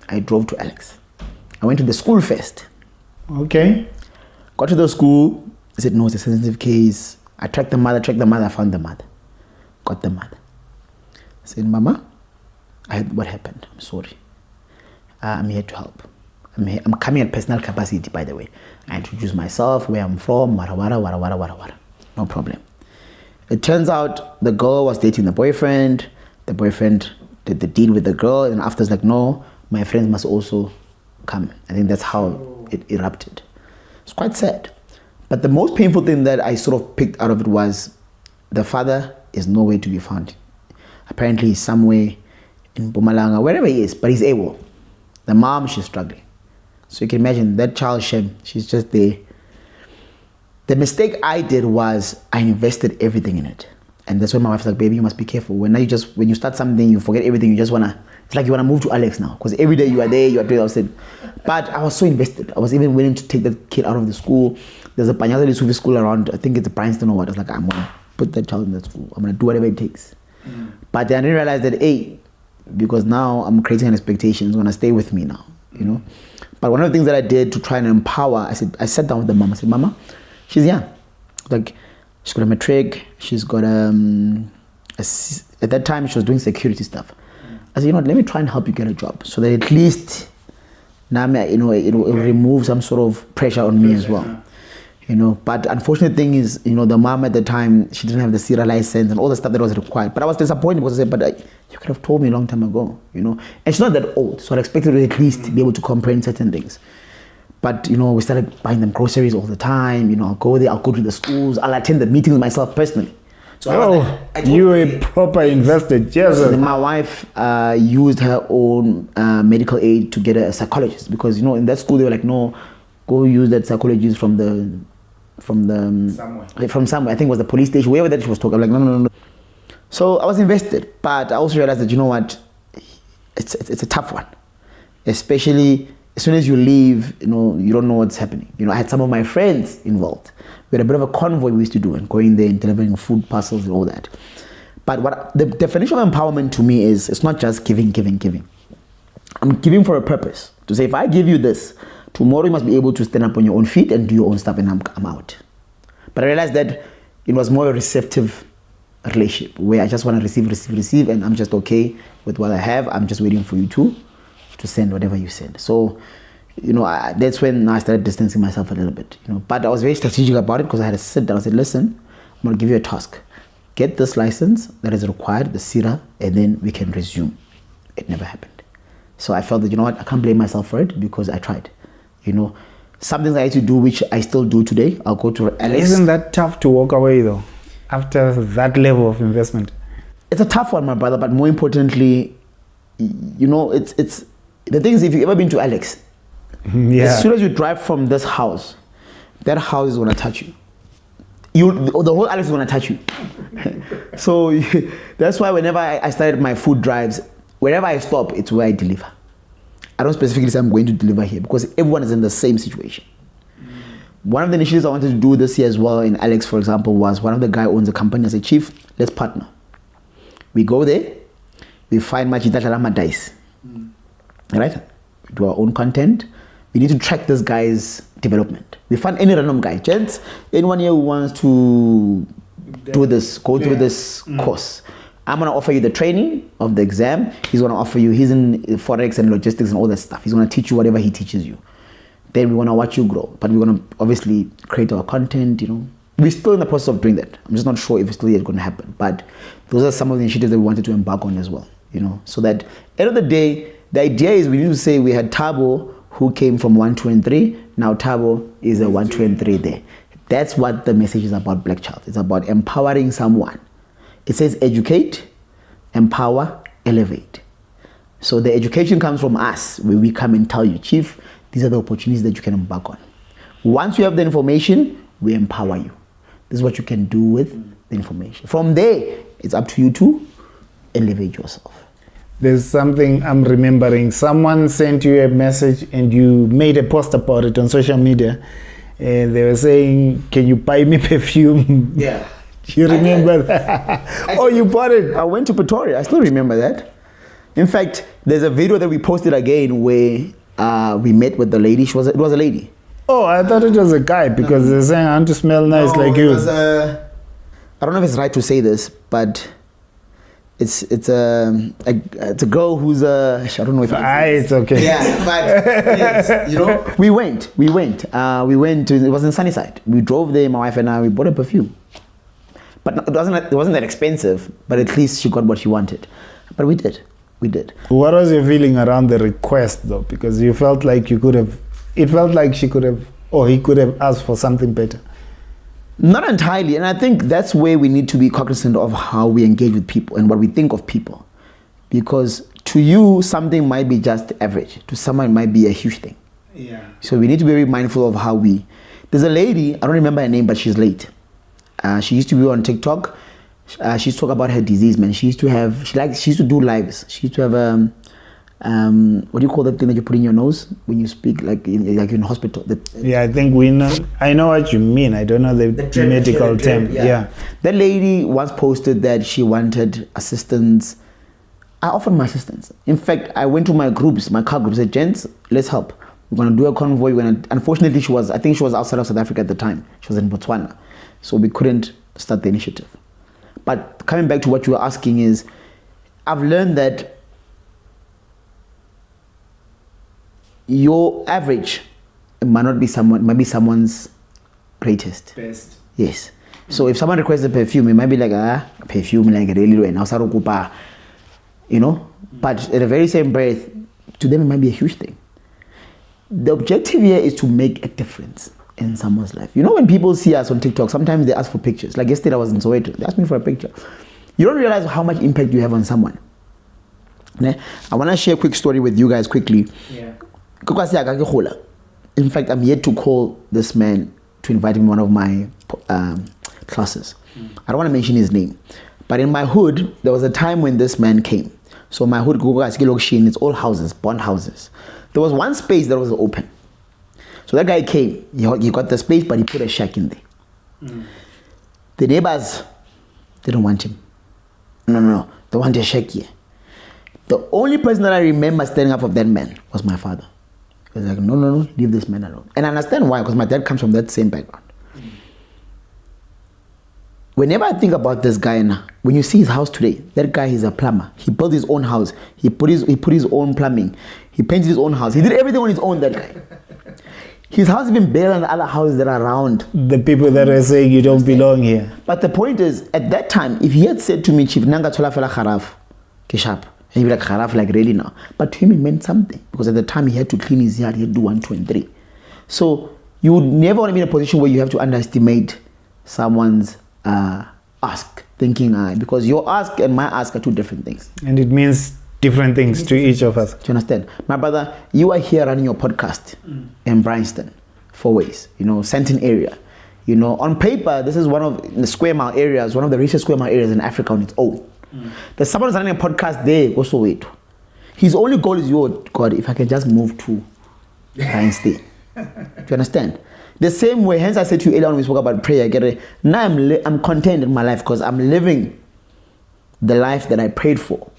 I drove to Alex. I went to the school first. Okay. Got to the school. They said, no, it's a sensitive case. I tracked the mother, I found the mother. Got the mother. I said, Mama, what happened? I'm sorry. I'm here to help. I'm coming at personal capacity, by the way. I introduce myself, where I'm from, wara. No problem. It turns out the girl was dating the boyfriend did the deal with the girl, and after it's like, no, my friends must also come. I think that's how it erupted. It's quite sad. But the most painful thing that I sort of picked out of it was the father is nowhere to be found. Apparently he's somewhere in Mpumalanga, wherever he is, but he's able. The mom, she's struggling. So you can imagine that child, Shem, she's just there. The mistake I did was I invested everything in it. And that's when my wife's like, baby, you must be careful. When you start something, you forget everything. You just it's like you wanna move to Alex now. Because every day you are there, you are doing outside. But I was so invested. I was even willing to take that kid out of the school. There's a Panyaza Lesotho school around, I think it's a Princeton or what. I was like, I'm gonna put that child in that school. I'm gonna do whatever it takes. But then I didn't realize that, hey, because now I'm creating an expectation, it's gonna stay with me now, you know. But one of the things that I did to try and empower, I sat down with the mom. I said, Mama, she's young. Like, she's got a matric. She's got at that time she was doing security stuff. I said, you know what, let me try and help you get a job so that at least now, you know, it will remove some sort of pressure on me as well. You know, but unfortunate thing is, you know, the mom at the time, she didn't have the CIRA license and all the stuff that was required. But I was disappointed because I said, but you could have told me a long time ago, you know. And she's not that old, so I expected her to at least be able to comprehend certain things. But, you know, we started buying them groceries all the time. You know, I'll go there, I'll go to the schools, I'll attend the meetings myself personally. So you were a proper investor, yes. So my wife used her own medical aid to get a psychologist because, you know, in that school they were like, no, go use that psychologist from somewhere. I think it was the police station, wherever that she was talking. I'm like, no. So I was invested, but I also realized that, you know what, it's a tough one, especially as soon as you leave, you know, you don't know what's happening. You know, I had some of my friends involved. We had a bit of a convoy we used to do and going there and delivering food parcels and all that. But what the definition of empowerment to me is, it's not just giving. I'm giving for a purpose. To say, if I give you this, tomorrow you must be able to stand up on your own feet and do your own stuff, and I'm out. But I realized that it was more a receptive relationship where I just want to receive, and I'm just okay with what I have. I'm just waiting for you to send whatever you send. So, you know, that's when I started distancing myself a little bit. You know, but I was very strategic about it because I had to sit down. I said, listen, I'm going to give you a task. Get this license that is required, the CIRA, and then we can resume. It never happened. So I felt that, you know what, I can't blame myself for it because I tried. You know, some things I had to do, which I still do today. I'll go to Alex. Isn't that tough to walk away though, after that level of investment? It's a tough one, my brother, but more importantly, you know, it's the thing is, if you've ever been to Alex, as soon as you drive from this house, that house is going to touch you. The whole Alex is going to touch you. So that's why whenever I started my food drives, wherever I stop, it's where I deliver. I don't specifically say I'm going to deliver here because everyone is in the same situation. One of the initiatives I wanted to do this year as well in Alex, for example, was one of the guy owns a company. I said, Chief, let's partner. We go there, we find Machita Chalama dice. Right? We do our own content. We need to track this guy's development. We find any random guy. Gents, anyone here who wants to do this, go through this course. I'm going to offer you the training of the exam. He's going to offer you, he's in Forex and logistics and all that stuff. He's going to teach you whatever he teaches you. Then we want to watch you grow. But we're going to obviously create our content, you know. We're still in the process of doing that. I'm just not sure if it's still yet going to happen. But those are some of the initiatives that we wanted to embark on as well, you know. So that, end of the day, the idea is we need to say we had Tabo who came from 1, 2, and 3. Now Tabo is a 1, 2, and 3 there. That's what the message is about Black Child. It's about empowering someone. It says educate, empower, elevate. So the education comes from us, where we come and tell you, Chief, these are the opportunities that you can embark on. Once you have the information, we empower you. This is what you can do with the information. From there, it's up to you to elevate yourself. There's something I'm remembering. Someone sent you a message and you made a post about it on social media. And they were saying, can you buy me perfume? Yeah. You remember that? Oh, you bought it. I went to Pretoria. I still remember that. In fact, there's a video that we posted again where we met with the lady. It was a lady. Oh, I thought it was a guy because they're saying I want to smell nice like you. I don't know if it's right to say this, but it's a girl who's I don't know if it's okay. Yeah, but yes, you know, we went to, it was in Sunnyside. We drove there, my wife and I, we bought a perfume. But it wasn't that expensive, but at least she got what she wanted. But we did. We did. What was your feeling around the request, though? Because you felt like it felt like she could have, or he could have asked for something better. Not entirely, and I think that's where we need to be cognizant of how we engage with people and what we think of people. Because to you, something might be just average. To someone, it might be a huge thing. Yeah. So we need to be very mindful of how we... There's a lady, I don't remember her name, but she's late. She used to be on TikTok. She used to talk about her disease, man. She used to do lives. She used to have what do you call that thing that you put in your nose when you speak, like in hospital? I think we know. I know what you mean. I don't know the medical term. Yeah. That lady once posted that she wanted assistance. I offered my assistance. In fact, I went to my car groups, said, gents, let's help. We're going to do a convoy. Unfortunately, I think she was outside of South Africa at the time. She was in Botswana. So we couldn't start the initiative. But coming back to what you were asking is, I've learned that your average might be someone's greatest. Best. Yes. So if someone requests a perfume, it might be like, perfume, like really, you know? But at the very same breath, to them it might be a huge thing. The objective here is to make a difference in someone's life. You know, when people see us on TikTok, sometimes they ask for pictures. Like yesterday I was in Soweto, they asked me for a picture. You don't realize how much impact you have on someone. I want to share a quick story with you guys quickly. Yeah. In fact, I'm yet to call this man to invite him in one of my classes. I don't want to mention his name. But in my hood, there was a time when this man came. So my hood, it's all houses, bond houses. There was one space that was open. So that guy came, he got the space, but he put a shack in there. The neighbors didn't want him. No, they want a shack here. The only person that I remember standing up for that man was my father. He was like, no, leave this man alone. And I understand why, because my dad comes from that same background. Whenever I think about this guy now, when you see his house today, that guy is a plumber. He built his own house. He put his own plumbing. He painted his own house. He did everything on his own, that guy. His house has been better than the other houses that are around. The people that are saying you don't belong here. But the point is, at that time, if he had said to me, Chief, Nanga Tola Fela Kharaf, Keshap, he'd be like, Kharaf, like really now. But to him, it meant something. Because at the time, he had to clean his yard. He had to do 1, 2, and 3. So you would never want to be in a position where you have to underestimate someone's ask, thinking because your ask and my ask are two different things. And it means different things to each of us. Do you understand? My brother, you are here running your podcast in Bryanston, 4 ways, Senton area. On paper, this is one of the square mile areas, one of the richest square mile areas in Africa on its own. There's someone who's running a podcast there, also wait. His only goal is, God, if I can just move to Bryanston. Do you understand? The same way, hence I said to you earlier when we spoke about prayer, now I'm content in my life because I'm living the life that I prayed for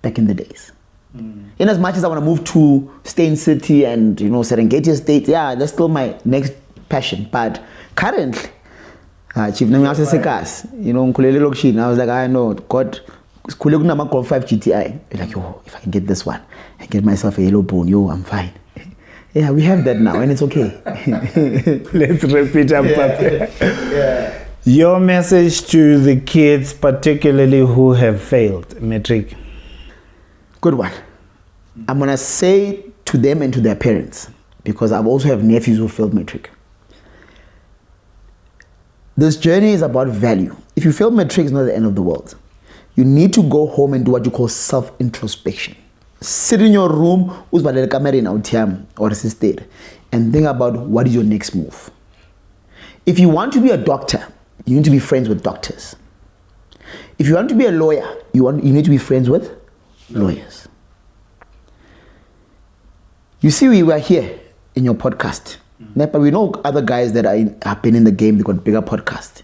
back in the days. In as much as I want to move to Stain City and Serengeti Estate, that's still my next passion. But currently, Chief Nami I was like, I know, God, Golf 5 GTI. Like, if I can get this one and get myself a yellow bone, I'm fine. Yeah, we have that now, and it's okay. Let's repeat up, Papi. Your message to the kids, particularly who have failed matric. Good one. I'm gonna say to them and to their parents, because I also have nephews who failed matric. This journey is about value. If you fail matric, it's not the end of the world. You need to go home and do what you call self-introspection. Sit in your room, or assisted, and think about what is your next move. If you want to be a doctor, you need to be friends with doctors. If you want to be a lawyer, you need to be friends with lawyers. You see, we were here in your podcast, but we know other guys that have been in the game, they got bigger podcasts.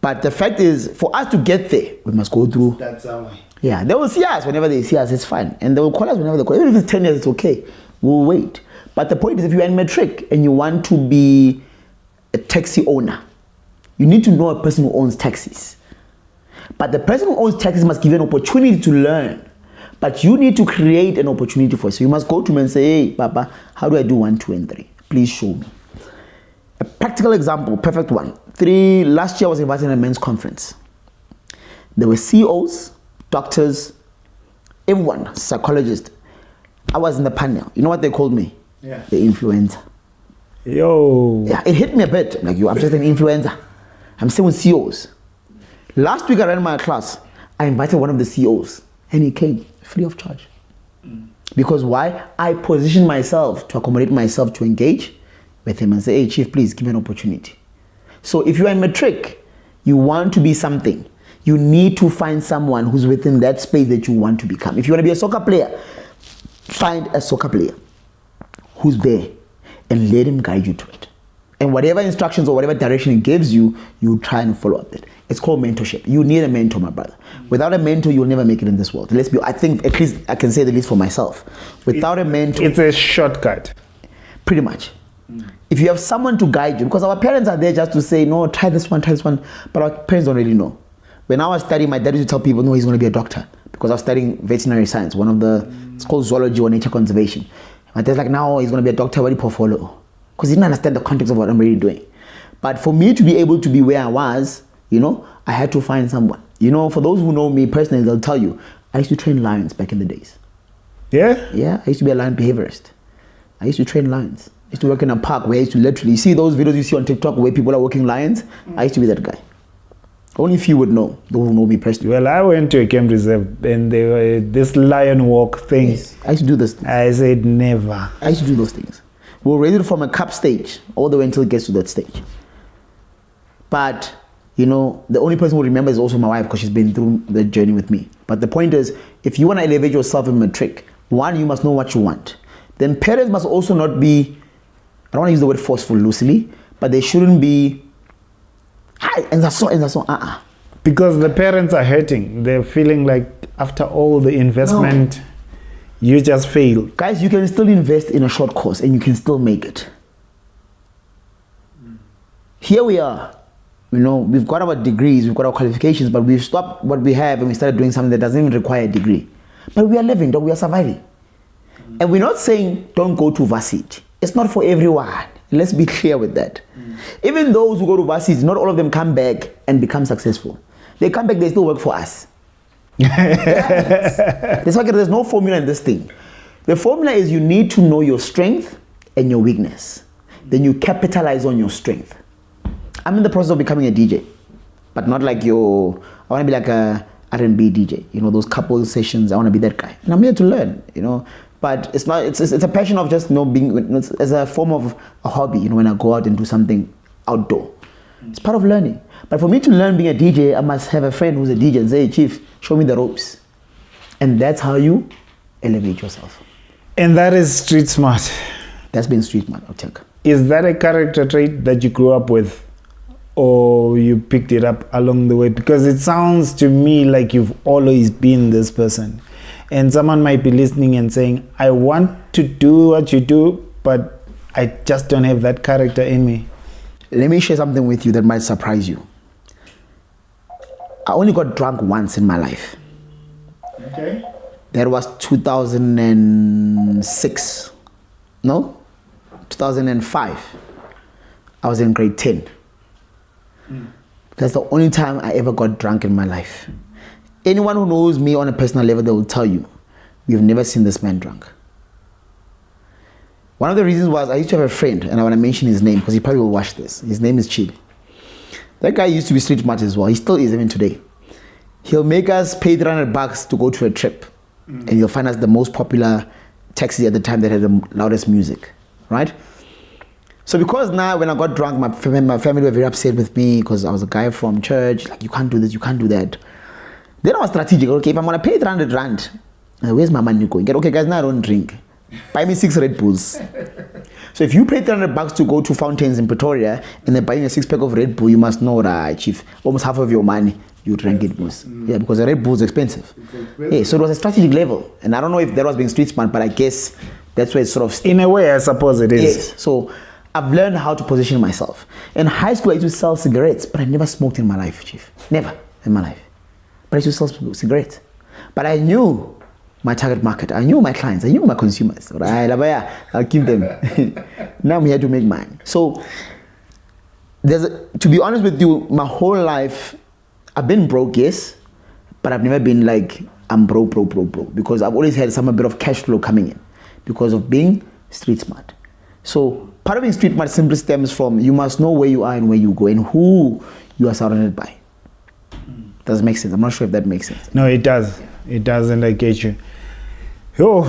But the fact is, for us to get there, we must go through. That's our way. Yeah, they will see us whenever they see us, it's fine. And they will call us whenever they call. Even if it's 10 years, it's okay. We'll wait. But the point is, if you're in matric and you want to be a taxi owner, you need to know a person who owns taxis. But the person who owns taxis must give you an opportunity to learn. But you need to create an opportunity for it. So you must go to him and say, hey, Papa, how do I do 1, 2, and 3? Please show me. A practical example, perfect one. Last year I was invited to a men's conference. There were CEOs, doctors, everyone, psychologist. I was in the panel. You know what they called me? Yeah. The influencer. Yo. Yeah, it hit me a bit. Like, I'm just an influencer. I'm still with CEOs. Last week I ran my class. I invited one of the CEOs and he came free of charge. Because why? I positioned myself to accommodate myself to engage with him and say, hey, Chief, please give me an opportunity. So if you are in matric, you want to be something, you need to find someone who's within that space that you want to become. If you want to be a soccer player, find a soccer player who's there and let him guide you to it. And whatever instructions or whatever direction he gives you, you try and follow up it. It's called mentorship. You need a mentor, my brother. Without a mentor, you'll never make it in this world. I think, at least I can say the least for myself. Without a mentor, it's a shortcut. Pretty much. If you have someone to guide you, because our parents are there just to say, no, try this one, but our parents don't really know. When I was studying, my dad used to tell people, no, he's going to be a doctor, because I was studying veterinary science, it's called zoology or nature conservation. My dad's like, no, he's going to be a doctor, what do you portfolio? Because he didn't understand the context of what I'm really doing. But for me to be able to be where I was, I had to find someone. For those who know me personally, they'll tell you, I used to train lions back in the days. Yeah? Yeah, I used to be a lion behaviorist. I used to train lions. I used to work in a park where I used to literally see those videos you see on TikTok where people are walking lions. I used to be that guy. Only few would know, those who know me personally. Well, I went to a camp reserve and they were this lion walk thing. Yes, I used to do this. I said never. I used to do those things. We'll raise it from a cup stage all the way until it gets to that stage. But, the only person who remembers is also my wife because she's been through the journey with me. But the point is, if you want to elevate yourself in matric, one, you must know what you want. Then parents must also not be, I don't want to use the word forceful loosely, but they shouldn't be, and that's so. Because the parents are hurting. They're feeling like after all the investment, you just fail. Guys, you can still invest in a short course and you can still make it. Here we are. We've got our degrees, we've got our qualifications, but we've stopped what we have and we started doing something that doesn't even require a degree. But we are living, dog, we are surviving. And we're not saying don't go to varsity. It's not for everyone. Let's be clear with that. Even those who go to varsity, not all of them come back and become successful. They come back, they still work for us. That's why there's no formula in this thing. The formula is you need to know your strength and your weakness. Then you capitalize on your strength. I'm in the process of becoming a DJ, but not like I want to be like a R&B DJ. Those couple sessions, I want to be that guy. And I'm here to learn, But it's not. It's a passion of just being. It's as a form of a hobby. When I go out and do something outdoor, it's part of learning. But for me to learn being a DJ, I must have a friend who's a DJ and say, hey, Chief, show me the ropes, and that's how you elevate yourself. And that is street smart. That's been street smart, I'll take. Is that a character trait that you grew up with, or you picked it up along the way? Because it sounds to me like you've always been this person. And someone might be listening and saying, I want to do what you do, but I just don't have that character in me. Let me share something with you that might surprise you. I only got drunk once in my life. Okay. That was 2006. No? 2005. I was in grade 10. That's the only time I ever got drunk in my life. Anyone who knows me on a personal level, they will tell you, we've never seen this man drunk. One of the reasons was I used to have a friend, and I want to mention his name because he probably will watch this. His name is Chili. That guy used to be street smart as well. He still is even today. He'll make us pay $300 to go to a trip. And he'll find us the most popular taxi at the time that had the loudest music, right? So because now when I got drunk, my family were very upset with me because I was a guy from church. Like, you can't do this, you can't do that. Then I was strategic. Okay, if I'm going to pay 300 rand, where's my money going? Okay, guys, now I don't drink. Buy me 6 Red Bulls. So if you pay $300 to go to Fountains in Pretoria and then buying a 6-pack of Red Bull, you must know that, Chief, almost half of your money, you drank it most. Yeah, because the Red Bull is expensive. Yeah, so it was a strategic level. And I don't know if that was being street smart, but I guess that's where it's sort of... In a way, I suppose it is. Yes. So I've learned how to position myself. In high school, I used to sell cigarettes, but I never smoked in my life, Chief. Never in my life. But I used to sell cigarettes. But I knew my target market. I knew my clients. I knew my consumers. I'll give them. Now I'm here to make mine. So, to be honest with you, my whole life, I've been broke, yes, but I've never been like I'm broke, because I've always had some bit of cash flow coming in because of being street smart. So part of being street smart simply stems from you must know where you are and where you go and who you are surrounded by. Does it make sense? I'm not sure if that makes sense. No, it does. It does, and I get you. Oh,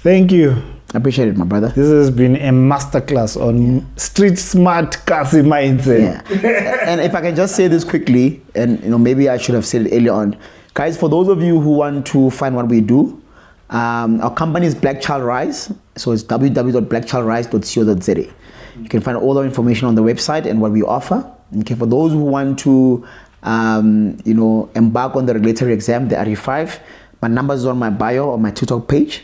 thank you. I appreciate it, my brother. This has been a masterclass on street smart Kasi mindset. Yeah. And if I can just say this quickly, and maybe I should have said it earlier on, guys. For those of you who want to find what we do, our company is Black Child Rise. So it's www.blackchildrise.co.za. You can find all the information on the website and what we offer. Okay, for those who want to, embark on the regulatory exam, the RE5, my number is on my bio on my TikTok page.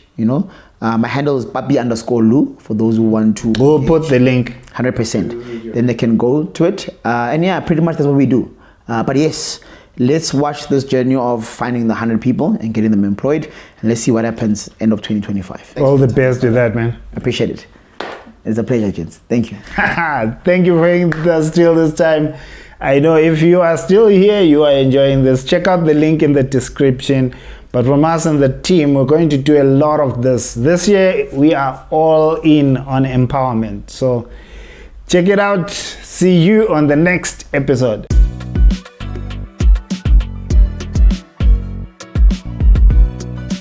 My handle is Papi_Lu for those who want to. We'll put the link. 100%. Then they can go to it. And yeah, pretty much that's what we do. But yes, let's watch this journey of finding the 100 people and getting them employed. And let's see what happens end of 2025. All the best with that, man. I appreciate it. It's a pleasure, gents. Thank you. Thank you for being with us till this time. I know if you are still here, you are enjoying this. Check out the link in the description. But from us and the team, we're going to do a lot of this. This year, we are all in on empowerment. So check it out. See you on the next episode.